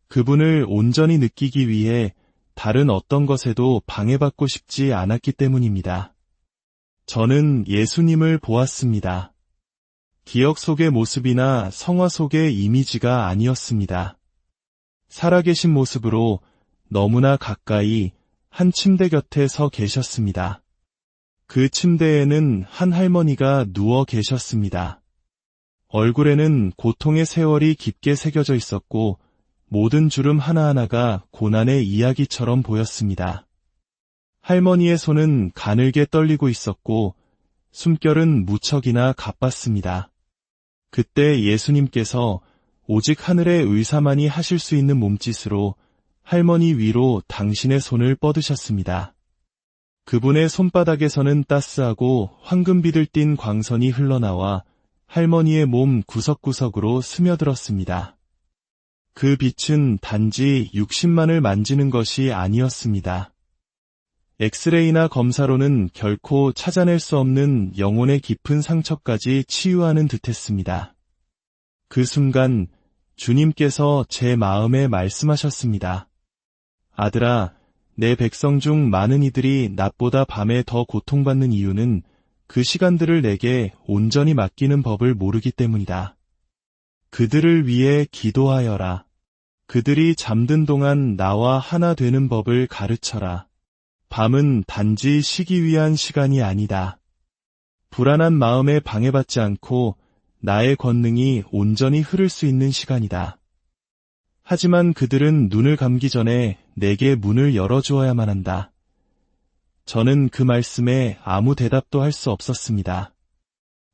그분을 온전히 느끼기 위해 다른 어떤 것에도 방해받고 싶지 않았기 때문입니다. 저는 예수님을 보았습니다. 기억 속의 모습이나 성화 속의 이미지가 아니었습니다. 살아계신 모습으로 너무나 가까이 한 침대 곁에 서 계셨습니다. 그 침대에는 한 할머니가 누워 계셨습니다. 얼굴에는 고통의 세월이 깊게 새겨져 있었고 모든 주름 하나하나가 고난의 이야기처럼 보였습니다. 할머니의 손은 가늘게 떨리고 있었고 숨결은 무척이나 가빴습니다. 그때 예수님께서 오직 하늘의 의사만이 하실 수 있는 몸짓으로 할머니 위로 당신의 손을 뻗으셨습니다. 그분의 손바닥에서는 따스하고 황금빛을 띤 광선이 흘러나와 할머니의 몸 구석구석으로 스며들었습니다. 그 빛은 단지 육신만을 만지는 것이 아니었습니다. 엑스레이나 검사로는 결코 찾아낼 수 없는 영혼의 깊은 상처까지 치유하는 듯했습니다. 그 순간 주님께서 제 마음에 말씀하셨습니다. 아들아, 내 백성 중 많은 이들이 낮보다 밤에 더 고통받는 이유는 그 시간들을 내게 온전히 맡기는 법을 모르기 때문이다. 그들을 위해 기도하여라. 그들이 잠든 동안 나와 하나 되는 법을 가르쳐라. 밤은 단지 쉬기 위한 시간이 아니다. 불안한 마음에 방해받지 않고 나의 권능이 온전히 흐를 수 있는 시간이다. 하지만 그들은 눈을 감기 전에 내게 문을 열어주어야만 한다. 저는 그 말씀에 아무 대답도 할 수 없었습니다.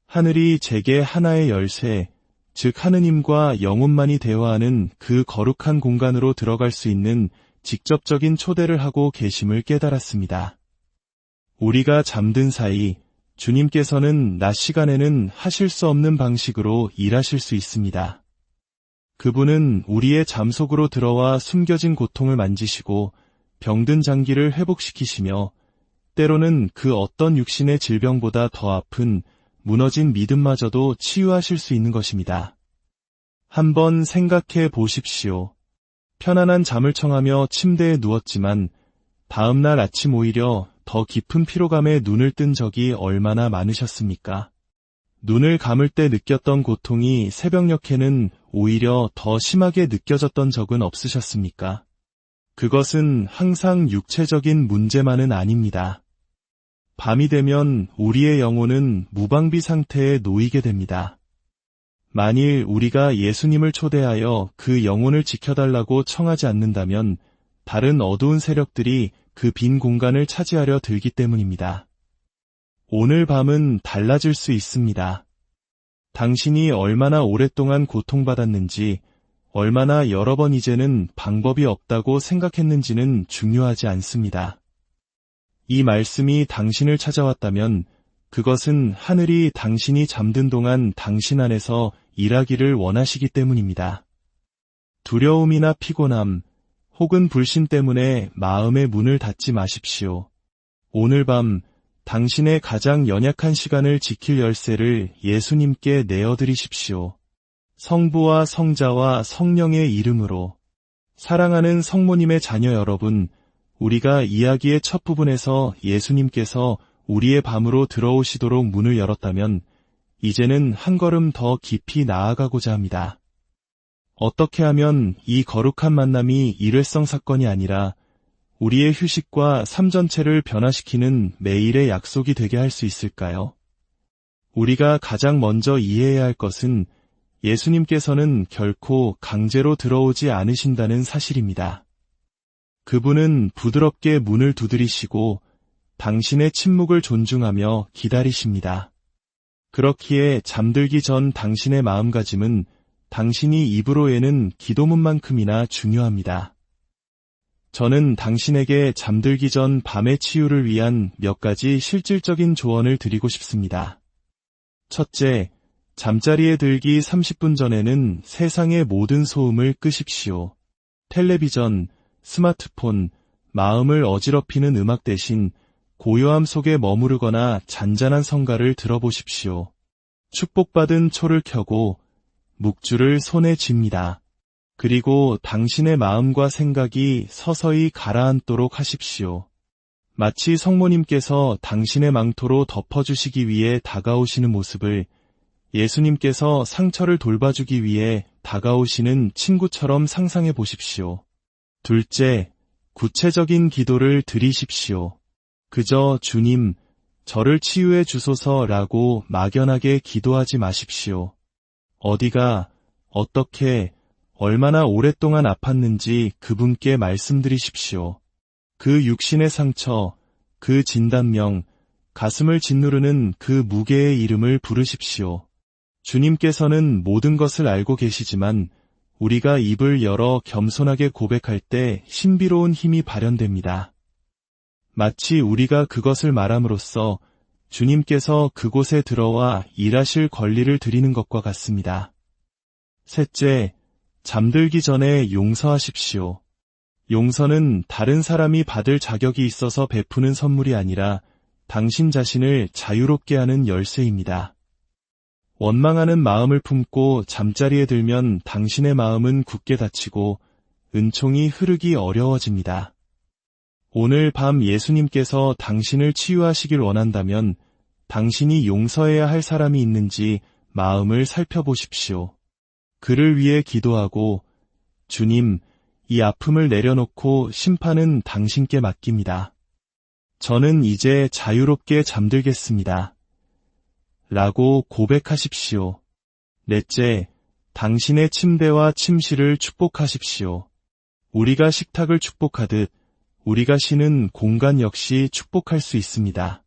하늘이 제게 하나의 열쇠, 즉 하느님과 영혼만이 대화하는 그 거룩한 공간으로 들어갈 수 있는 직접적인 초대를 하고 계심을 깨달았습니다. 우리가 잠든 사이 주님께서는 낮 시간에는 하실 수 없는 방식으로 일하실 수 있습니다. 그분은 우리의 잠 속으로 들어와 숨겨진 고통을 만지시고 병든 장기를 회복시키시며 때로는 그 어떤 육신의 질병보다 더 아픈 무너진 믿음마저도 치유하실 수 있는 것입니다. 한번 생각해 보십시오. 편안한 잠을 청하며 침대에 누웠지만 다음날 아침 오히려 더 깊은 피로감에 눈을 뜬 적이 얼마나 많으셨습니까? 눈을 감을 때 느꼈던 고통이 새벽녘에는 오히려 더 심하게 느껴졌던 적은 없으셨습니까? 그것은 항상 육체적인 문제만은 아닙니다. 밤이 되면 우리의 영혼은 무방비 상태에 놓이게 됩니다. 만일 우리가 예수님을 초대하여 그 영혼을 지켜달라고 청하지 않는다면 다른 어두운 세력들이 그 빈 공간을 차지하려 들기 때문입니다. 오늘 밤은 달라질 수 있습니다. 당신이 얼마나 오랫동안 고통받았는지, 얼마나 여러 번 이제는 방법이 없다고 생각했는지는 중요하지 않습니다. 이 말씀이 당신을 찾아왔다면 그것은 하늘이 당신이 잠든 동안 당신 안에서 일하기를 원하시기 때문입니다. 두려움이나 피곤함, 혹은 불신 때문에 마음의 문을 닫지 마십시오. 오늘 밤 당신의 가장 연약한 시간을 지킬 열쇠를 예수님께 내어드리십시오. 성부와 성자와 성령의 이름으로. 사랑하는 성모님의 자녀 여러분, 우리가 이야기의 첫 부분에서 예수님께서 우리의 밤으로 들어오시도록 문을 열었다면 이제는 한 걸음 더 깊이 나아가고자 합니다. 어떻게 하면 이 거룩한 만남이 일회성 사건이 아니라 우리의 휴식과 삶 전체를 변화시키는 매일의 약속이 되게 할 수 있을까요? 우리가 가장 먼저 이해해야 할 것은 예수님께서는 결코 강제로 들어오지 않으신다는 사실입니다. 그분은 부드럽게 문을 두드리시고 당신의 침묵을 존중하며 기다리십니다. 그렇기에 잠들기 전 당신의 마음가짐은 당신이 입으로 여는 기도문만큼이나 중요합니다. 저는 당신에게 잠들기 전 밤의 치유를 위한 몇 가지 실질적인 조언을 드리고 싶습니다. 첫째, 잠자리에 들기 30분 전에는 세상의 모든 소음을 끄십시오. 텔레비전, 스마트폰, 마음을 어지럽히는 음악 대신 고요함 속에 머무르거나 잔잔한 성가를 들어보십시오. 축복받은 초를 켜고 묵주를 손에 쥡니다. 그리고 당신의 마음과 생각이 서서히 가라앉도록 하십시오. 마치 성모님께서 당신의 망토로 덮어주시기 위해 다가오시는 모습을 예수님께서 상처를 돌봐주기 위해 다가오시는 친구처럼 상상해 보십시오. 둘째, 구체적인 기도를 드리십시오. 그저 주님, 저를 치유해 주소서라고 막연하게 기도하지 마십시오. 어디가, 어떻게, 얼마나 오랫동안 아팠는지 그분께 말씀드리십시오. 그 육신의 상처, 그 진단명, 가슴을 짓누르는 그 무게의 이름을 부르십시오. 주님께서는 모든 것을 알고 계시지만 우리가 입을 열어 겸손하게 고백할 때 신비로운 힘이 발현됩니다. 마치 우리가 그것을 말함으로써 주님께서 그곳에 들어와 일하실 권리를 드리는 것과 같습니다. 셋째, 잠들기 전에 용서하십시오. 용서는 다른 사람이 받을 자격이 있어서 베푸는 선물이 아니라 당신 자신을 자유롭게 하는 열쇠입니다. 원망하는 마음을 품고 잠자리에 들면 당신의 마음은 굳게 닫히고 은총이 흐르기 어려워집니다. 오늘 밤 예수님께서 당신을 치유하시길 원한다면 당신이 용서해야 할 사람이 있는지 마음을 살펴보십시오. 그를 위해 기도하고 주님, 이 아픔을 내려놓고 심판은 당신께 맡깁니다. 저는 이제 자유롭게 잠들겠습니다. 라고 고백하십시오. 넷째, 당신의 침대와 침실을 축복하십시오. 우리가 식탁을 축복하듯 우리가 쉬는 공간 역시 축복할 수 있습니다.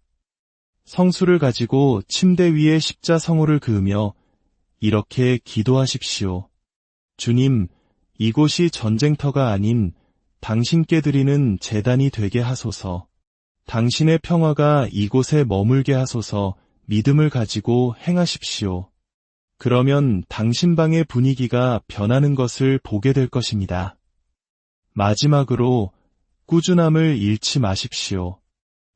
성수를 가지고 침대 위에 십자성호를 그으며 이렇게 기도하십시오. 주님, 이곳이 전쟁터가 아닌 당신께 드리는 제단이 되게 하소서. 당신의 평화가 이곳에 머물게 하소서. 믿음을 가지고 행하십시오. 그러면 당신 방의 분위기가 변하는 것을 보게 될 것입니다. 마지막으로 꾸준함을 잃지 마십시오.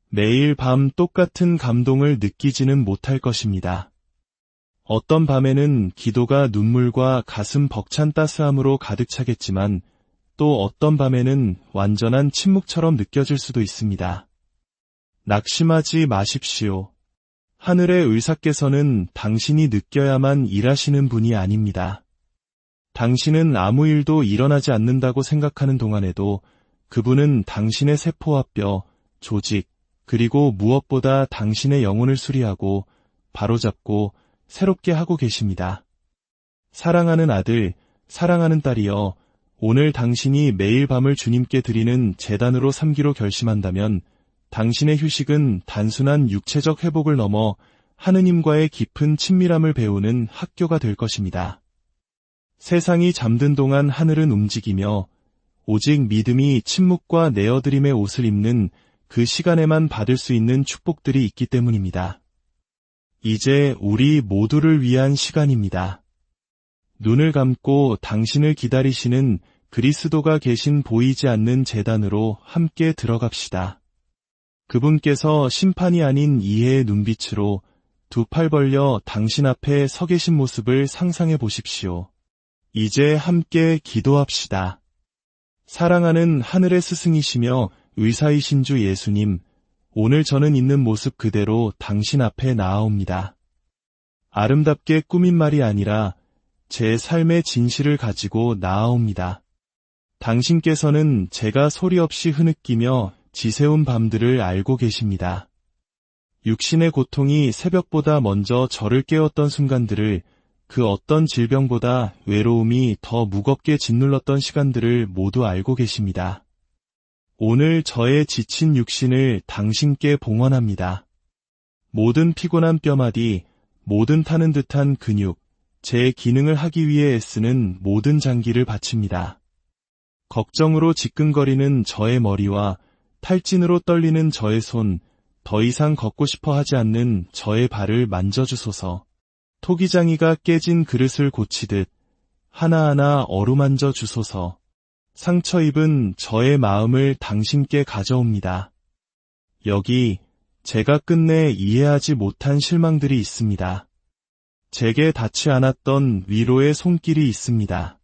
매일 밤 똑같은 감동을 느끼지는 못할 것입니다. 어떤 밤에는 기도가 눈물과 가슴 벅찬 따스함으로 가득 차겠지만 또 어떤 밤에는 완전한 침묵처럼 느껴질 수도 있습니다. 낙심하지 마십시오. 하늘의 의사께서는 당신이 느껴야만 일하시는 분이 아닙니다. 당신은 아무 일도 일어나지 않는다고 생각하는 동안에도 그분은 당신의 세포와 뼈, 조직, 그리고 무엇보다 당신의 영혼을 수리하고 바로잡고 새롭게 하고 계십니다. 사랑하는 아들, 사랑하는 딸이여, 오늘 당신이 매일 밤을 주님께 드리는 제단으로 삼기로 결심한다면 당신의 휴식은 단순한 육체적 회복을 넘어 하느님과의 깊은 친밀함을 배우는 학교가 될 것입니다. 세상이 잠든 동안 하늘은 움직이며 오직 믿음이 침묵과 내어드림의 옷을 입는 그 시간에만 받을 수 있는 축복들이 있기 때문입니다. 이제 우리 모두를 위한 시간입니다. 눈을 감고 당신을 기다리시는 그리스도가 계신 보이지 않는 제단으로 함께 들어갑시다. 그분께서 심판이 아닌 이해의 눈빛으로 두 팔 벌려 당신 앞에 서 계신 모습을 상상해 보십시오. 이제 함께 기도합시다. 사랑하는 하늘의 스승이시며 의사이신 주 예수님, 오늘 저는 있는 모습 그대로 당신 앞에 나아옵니다. 아름답게 꾸민 말이 아니라 제 삶의 진실을 가지고 나아옵니다. 당신께서는 제가 소리 없이 흐느끼며 지새운 밤들을 알고 계십니다. 육신의 고통이 새벽보다 먼저 저를 깨웠던 순간들을, 그 어떤 질병보다 외로움이 더 무겁게 짓눌렀던 시간들을 모두 알고 계십니다. 오늘 저의 지친 육신을 당신께 봉헌합니다. 모든 피곤한 뼈마디, 모든 타는 듯한 근육, 제 기능을 하기 위해 애쓰는 모든 장기를 바칩니다. 걱정으로 지끈거리는 저의 머리와 탈진으로 떨리는 저의 손, 더 이상 걷고 싶어 하지 않는 저의 발을 만져주소서. 토기장이가 깨진 그릇을 고치듯 하나하나 어루만져 주소서. 상처 입은 저의 마음을 당신께 가져옵니다. 여기 제가 끝내 이해하지 못한 실망들이 있습니다. 제게 닿지 않았던 위로의 손길이 있습니다.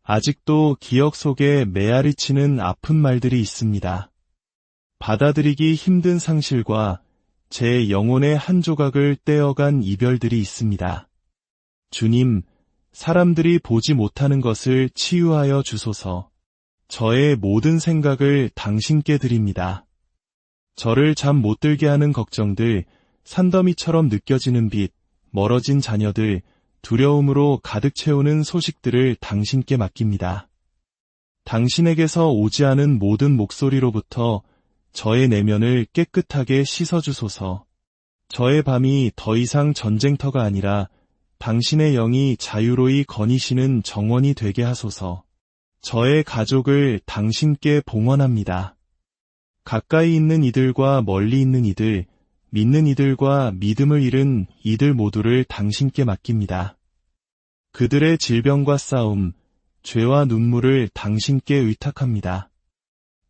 아직도 기억 속에 메아리치는 아픈 말들이 있습니다. 받아들이기 힘든 상실과 제 영혼의 한 조각을 떼어간 이별들이 있습니다. 주님, 사람들이 보지 못하는 것을 치유하여 주소서. 저의 모든 생각을 당신께 드립니다. 저를 잠 못 들게 하는 걱정들, 산더미처럼 느껴지는 빛, 멀어진 자녀들, 두려움으로 가득 채우는 소식들을 당신께 맡깁니다. 당신에게서 오지 않은 모든 목소리로부터 저의 내면을 깨끗하게 씻어주소서. 저의 밤이 더 이상 전쟁터가 아니라 당신의 영이 자유로이 거니시는 정원이 되게 하소서. 저의 가족을 당신께 봉헌합니다. 가까이 있는 이들과 멀리 있는 이들, 믿는 이들과 믿음을 잃은 이들 모두를 당신께 맡깁니다. 그들의 질병과 싸움, 죄와 눈물을 당신께 의탁합니다.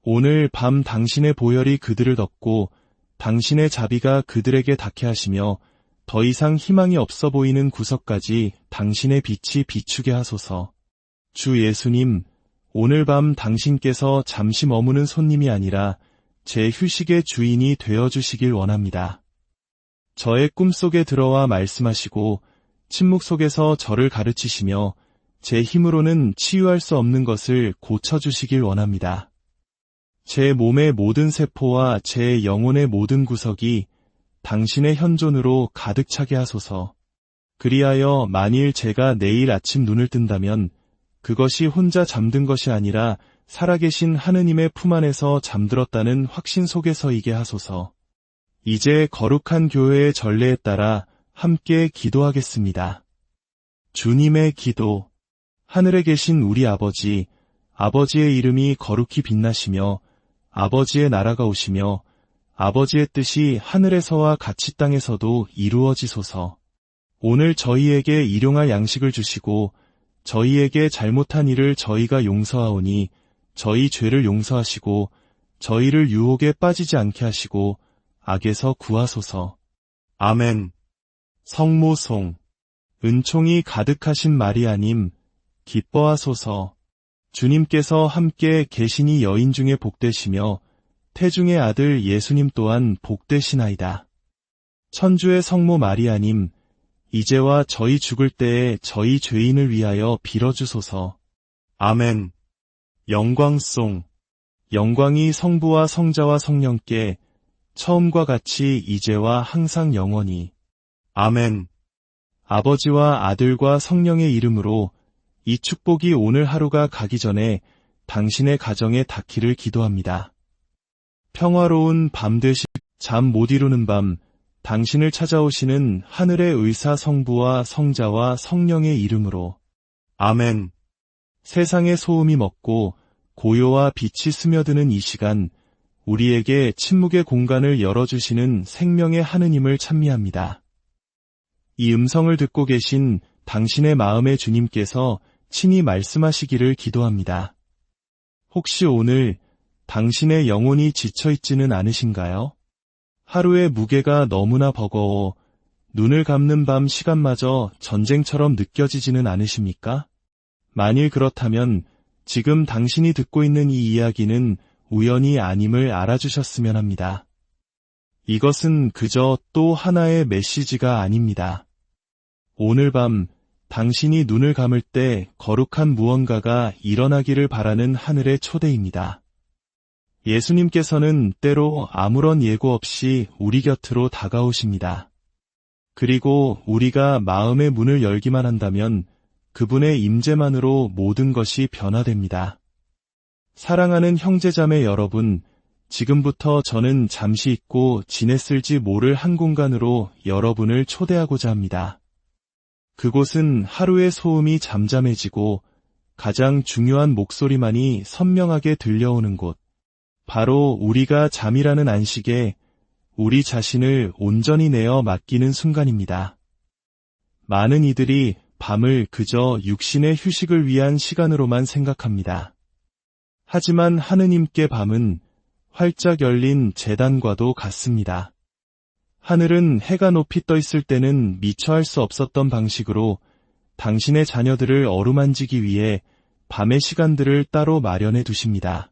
오늘 밤 당신의 보혈이 그들을 덮고 당신의 자비가 그들에게 닿게 하시며 더 이상 희망이 없어 보이는 구석까지 당신의 빛이 비추게 하소서. 주 예수님, 오늘 밤 당신께서 잠시 머무는 손님이 아니라 제 휴식의 주인이 되어주시길 원합니다. 저의 꿈속에 들어와 말씀하시고 침묵 속에서 저를 가르치시며 제 힘으로는 치유할 수 없는 것을 고쳐주시길 원합니다. 제 몸의 모든 세포와 제 영혼의 모든 구석이 당신의 현존으로 가득 차게 하소서. 그리하여 만일 제가 내일 아침 눈을 뜬다면 그것이 혼자 잠든 것이 아니라 살아계신 하느님의 품 안에서 잠들었다는 확신 속에 서이게 하소서. 이제 거룩한 교회의 전례에 따라 함께 기도하겠습니다. 주님의 기도. 하늘에 계신 우리 아버지, 아버지의 이름이 거룩히 빛나시며 아버지의 나라가 오시며 아버지의 뜻이 하늘에서와 같이 땅에서도 이루어지소서. 오늘 저희에게 일용할 양식을 주시고 저희에게 잘못한 일을 저희가 용서하오니 저희 죄를 용서하시고 저희를 유혹에 빠지지 않게 하시고 악에서 구하소서. 아멘. 성모송. 은총이 가득하신 마리아님, 기뻐하소서. 주님께서 함께 계시니 여인 중에 복되시며 태중의 아들 예수님 또한 복되시나이다. 천주의 성모 마리아님, 이제와 저희 죽을 때에 저희 죄인을 위하여 빌어주소서. 아멘. 영광송. 영광이 성부와 성자와 성령께 처음과 같이 이제와 항상 영원히. 아멘. 아버지와 아들과 성령의 이름으로 이 축복이 오늘 하루가 가기 전에 당신의 가정에 닿기를 기도합니다. 평화로운 밤 되시 잠 못 이루는 밤, 당신을 찾아오시는 하늘의 의사 성부와 성자와 성령의 이름으로. 아멘. 세상의 소음이 멎고 고요와 빛이 스며드는 이 시간, 우리에게 침묵의 공간을 열어주시는 생명의 하느님을 찬미합니다. 이 음성을 듣고 계신 당신의 마음의 주님께서 친히 말씀하시기를 기도합니다. 혹시 오늘 당신의 영혼이 지쳐있지는 않으신가요? 하루의 무게가 너무나 버거워 눈을 감는 밤 시간마저 전쟁처럼 느껴지지는 않으십니까? 만일 그렇다면 지금 당신이 듣고 있는 이 이야기는 우연이 아님을 알아주셨으면 합니다. 이것은 그저 또 하나의 메시지가 아닙니다. 오늘 밤 당신이 눈을 감을 때 거룩한 무언가가 일어나기를 바라는 하늘의 초대입니다. 예수님께서는 때로 아무런 예고 없이 우리 곁으로 다가오십니다. 그리고 우리가 마음의 문을 열기만 한다면 그분의 임재만으로 모든 것이 변화됩니다. 사랑하는 형제자매 여러분, 지금부터 저는 잠시 잊고 지냈을지 모를 한 공간으로 여러분을 초대하고자 합니다. 그곳은 하루의 소음이 잠잠해지고 가장 중요한 목소리만이 선명하게 들려오는 곳. 바로 우리가 잠이라는 안식에 우리 자신을 온전히 내어 맡기는 순간입니다. 많은 이들이 밤을 그저 육신의 휴식을 위한 시간으로만 생각합니다. 하지만 하느님께 밤은 활짝 열린 제단과도 같습니다. 하늘은 해가 높이 떠 있을 때는 미처 할 수 없었던 방식으로 당신의 자녀들을 어루만지기 위해 밤의 시간들을 따로 마련해 두십니다.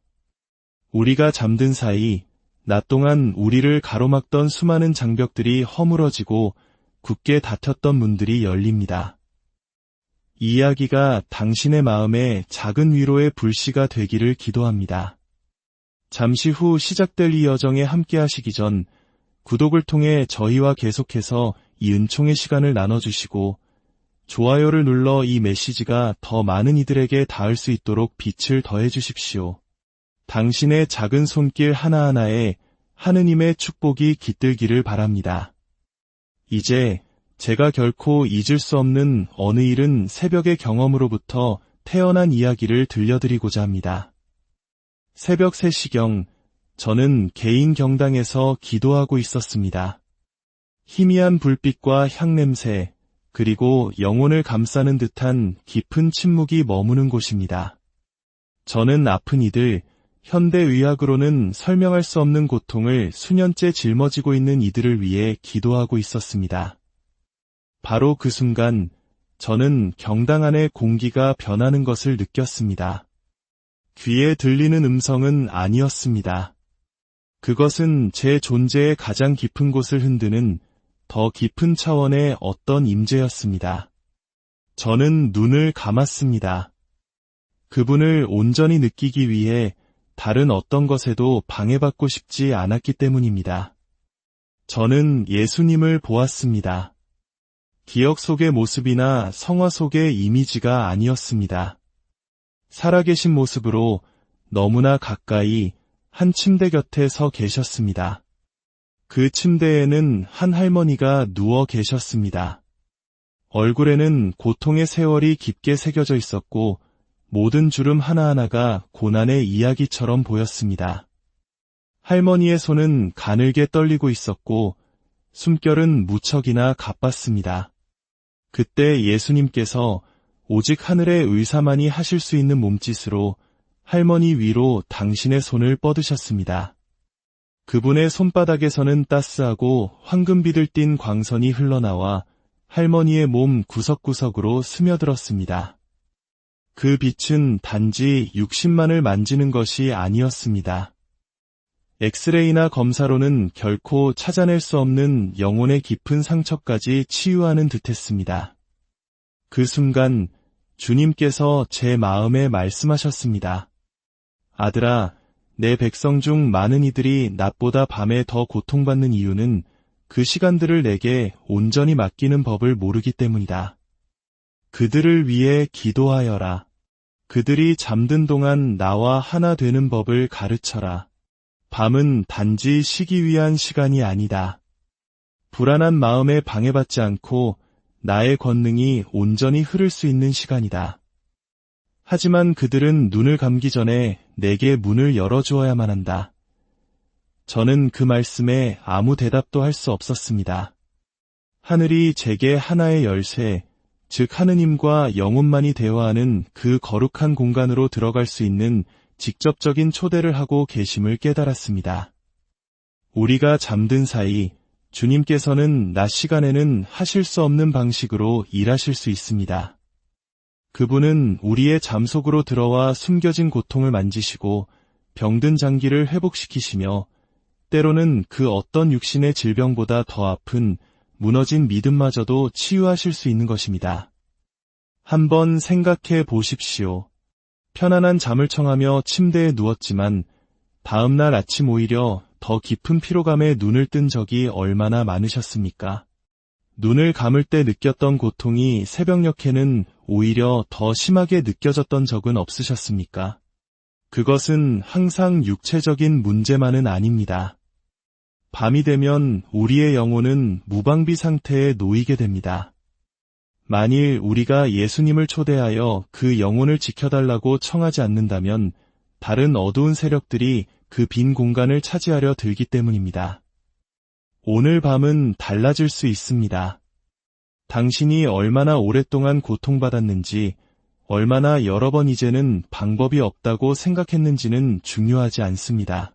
우리가 잠든 사이 낮 동안 우리를 가로막던 수많은 장벽들이 허물어지고 굳게 닫혔던 문들이 열립니다. 이 이야기가 당신의 마음에 작은 위로의 불씨가 되기를 기도합니다. 잠시 후 시작될 이 여정에 함께 하시기 전 구독을 통해 저희와 계속해서 이 은총의 시간을 나눠주시고 좋아요를 눌러 이 메시지가 더 많은 이들에게 닿을 수 있도록 빛을 더해 주십시오. 당신의 작은 손길 하나하나에 하느님의 축복이 깃들기를 바랍니다. 이제 제가 결코 잊을 수 없는 어느 일은 새벽의 경험으로부터 태어난 이야기를 들려드리고자 합니다. 새벽 3시경 저는 개인 경당에서 기도하고 있었습니다. 희미한 불빛과 향냄새, 그리고 영혼을 감싸는 듯한 깊은 침묵이 머무는 곳입니다. 저는 아픈 이들, 현대의학으로는 설명할 수 없는 고통을 수년째 짊어지고 있는 이들을 위해 기도하고 있었습니다. 바로 그 순간 저는 경당 안의 공기가 변하는 것을 느꼈습니다. 귀에 들리는 음성은 아니었습니다. 그것은 제 존재의 가장 깊은 곳을 흔드는 더 깊은 차원의 어떤 임재였습니다. 저는 눈을 감았습니다. 그분을 온전히 느끼기 위해 다른 어떤 것에도 방해받고 싶지 않았기 때문입니다. 저는 예수님을 보았습니다. 기억 속의 모습이나 성화 속의 이미지가 아니었습니다. 살아계신 모습으로 너무나 가까이 한 침대 곁에 서 계셨습니다. 그 침대에는 한 할머니가 누워 계셨습니다. 얼굴에는 고통의 세월이 깊게 새겨져 있었고 모든 주름 하나하나가 고난의 이야기처럼 보였습니다. 할머니의 손은 가늘게 떨리고 있었고 숨결은 무척이나 가빴습니다. 그때 예수님께서 오직 하늘의 의사만이 하실 수 있는 몸짓으로 할머니 위로 당신의 손을 뻗으셨습니다. 그분의 손바닥에서는 따스하고 황금빛을 띤 광선이 흘러나와 할머니의 몸 구석구석으로 스며들었습니다. 그 빛은 단지 육신만을 만지는 것이 아니었습니다. 엑스레이나 검사로는 결코 찾아낼 수 없는 영혼의 깊은 상처까지 치유하는 듯했습니다. 그 순간 주님께서 제 마음에 말씀하셨습니다. 아들아, 내 백성 중 많은 이들이 낮보다 밤에 더 고통받는 이유는 그 시간들을 내게 온전히 맡기는 법을 모르기 때문이다. 그들을 위해 기도하여라. 그들이 잠든 동안 나와 하나 되는 법을 가르쳐라. 밤은 단지 쉬기 위한 시간이 아니다. 불안한 마음에 방해받지 않고 나의 권능이 온전히 흐를 수 있는 시간이다. 하지만 그들은 눈을 감기 전에 내게 문을 열어주어야만 한다. 저는 그 말씀에 아무 대답도 할 수 없었습니다. 하늘이 제게 하나의 열쇠, 즉 하느님과 영혼만이 대화하는 그 거룩한 공간으로 들어갈 수 있는 직접적인 초대를 하고 계심을 깨달았습니다. 우리가 잠든 사이 주님께서는 낮 시간에는 하실 수 없는 방식으로 일하실 수 있습니다. 그분은 우리의 잠 속으로 들어와 숨겨진 고통을 만지시고 병든 장기를 회복시키시며 때로는 그 어떤 육신의 질병보다 더 아픈 무너진 믿음마저도 치유하실 수 있는 것입니다. 한번 생각해 보십시오. 편안한 잠을 청하며 침대에 누웠지만 다음날 아침 오히려 더 깊은 피로감에 눈을 뜬 적이 얼마나 많으셨습니까? 눈을 감을 때 느꼈던 고통이 새벽녘에는 오히려 더 심하게 느껴졌던 적은 없으셨습니까? 그것은 항상 육체적인 문제만은 아닙니다. 밤이 되면 우리의 영혼은 무방비 상태에 놓이게 됩니다. 만일 우리가 예수님을 초대하여 그 영혼을 지켜달라고 청하지 않는다면 다른 어두운 세력들이 그 빈 공간을 차지하려 들기 때문입니다. 오늘 밤은 달라질 수 있습니다. 당신이 얼마나 오랫동안 고통받았는지, 얼마나 여러 번 이제는 방법이 없다고 생각했는지는 중요하지 않습니다.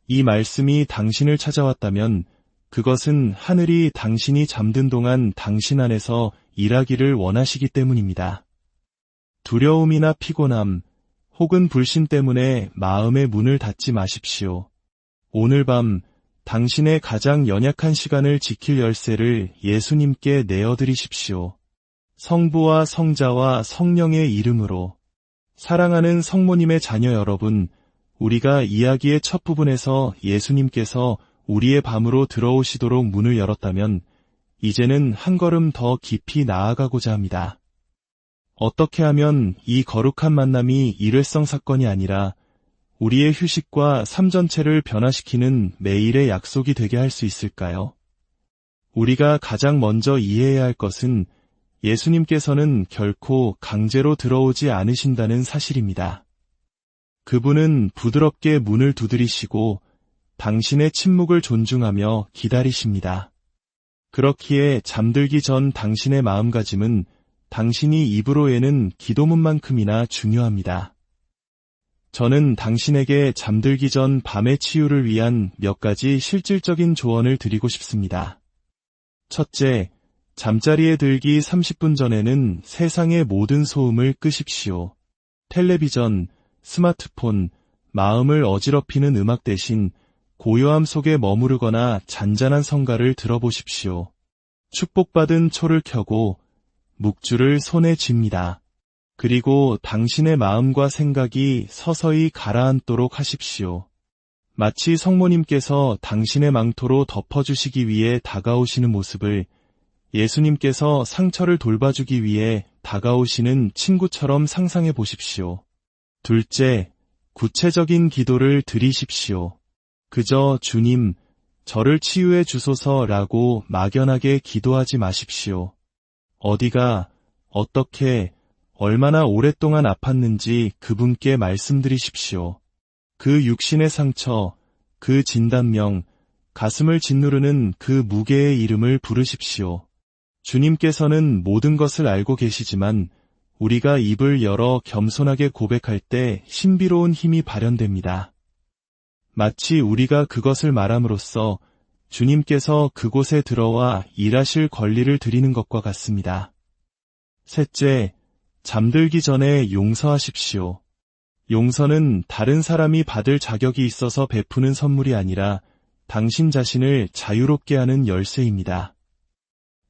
이 말씀이 당신을 찾아왔다면 그것은 하늘이 당신이 잠든 동안 당신 안에서 일하기를 원하시기 때문입니다. 두려움이나 피곤함, 혹은 불신 때문에 마음의 문을 닫지 마십시오. 오늘 밤 당신의 가장 연약한 시간을 지킬 열쇠를 예수님께 내어드리십시오. 성부와 성자와 성령의 이름으로. 사랑하는 성모님의 자녀 여러분, 우리가 이야기의 첫 부분에서 예수님께서 우리의 밤으로 들어오시도록 문을 열었다면 이제는 한 걸음 더 깊이 나아가고자 합니다. 어떻게 하면 이 거룩한 만남이 일회성 사건이 아니라 우리의 휴식과 삶 전체를 변화시키는 매일의 약속이 되게 할 수 있을까요? 우리가 가장 먼저 이해해야 할 것은 예수님께서는 결코 강제로 들어오지 않으신다는 사실입니다. 그분은 부드럽게 문을 두드리시고 당신의 침묵을 존중하며 기다리십니다. 그렇기에 잠들기 전 당신의 마음가짐은 당신이 입으로 여는 기도문만큼이나 중요합니다. 저는 당신에게 잠들기 전 밤의 치유를 위한 몇 가지 실질적인 조언을 드리고 싶습니다. 첫째, 잠자리에 들기 30분 전에는 세상의 모든 소음을 끄십시오. 텔레비전, 스마트폰, 마음을 어지럽히는 음악 대신 고요함 속에 머무르거나 잔잔한 성가를 들어보십시오. 축복받은 초를 켜고 묵주를 손에 쥡니다. 그리고 당신의 마음과 생각이 서서히 가라앉도록 하십시오. 마치 성모님께서 당신의 망토로 덮어주시기 위해 다가오시는 모습을 예수님께서 상처를 돌봐주기 위해 다가오시는 친구처럼 상상해 보십시오. 둘째, 구체적인 기도를 드리십시오. 그저 주님, 저를 치유해 주소서라고 막연하게 기도하지 마십시오. 어디가, 어떻게, 얼마나 오랫동안 아팠는지 그분께 말씀드리십시오. 그 육신의 상처, 그 진단명, 가슴을 짓누르는 그 무게의 이름을 부르십시오. 주님께서는 모든 것을 알고 계시지만 우리가 입을 열어 겸손하게 고백할 때 신비로운 힘이 발현됩니다. 마치 우리가 그것을 말함으로써 주님께서 그곳에 들어와 일하실 권리를 드리는 것과 같습니다. 셋째, 잠들기 전에 용서하십시오. 용서는 다른 사람이 받을 자격이 있어서 베푸는 선물이 아니라 당신 자신을 자유롭게 하는 열쇠입니다.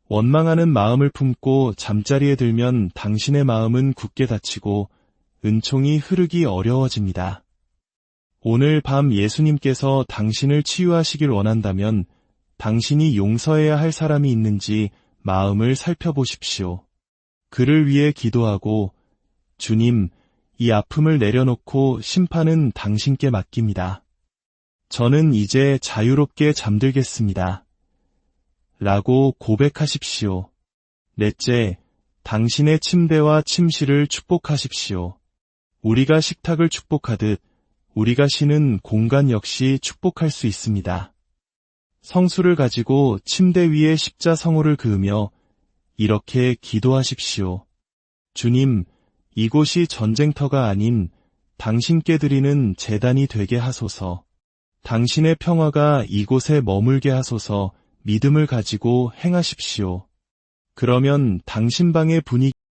원망하는 마음을 품고 잠자리에 들면 당신의 마음은 굳게 닫히고 은총이 흐르기 어려워집니다. 오늘 밤 예수님께서 당신을 치유하시길 원한다면 당신이 용서해야 할 사람이 있는지 마음을 살펴보십시오. 그를 위해 기도하고 주님, 이 아픔을 내려놓고 심판은 당신께 맡깁니다. 저는 이제 자유롭게 잠들겠습니다. 라고 고백하십시오. 넷째, 당신의 침대와 침실을 축복하십시오. 우리가 식탁을 축복하듯 우리가 쉬는 공간 역시 축복할 수 있습니다. 성수를 가지고 침대 위에 십자성호를 그으며 이렇게 기도하십시오. 주님, 이곳이 전쟁터가 아닌 당신께 드리는 제단이 되게 하소서. 당신의 평화가 이곳에 머물게 하소서. 믿음을 가지고 행하십시오. 그러면 당신 방의 분위기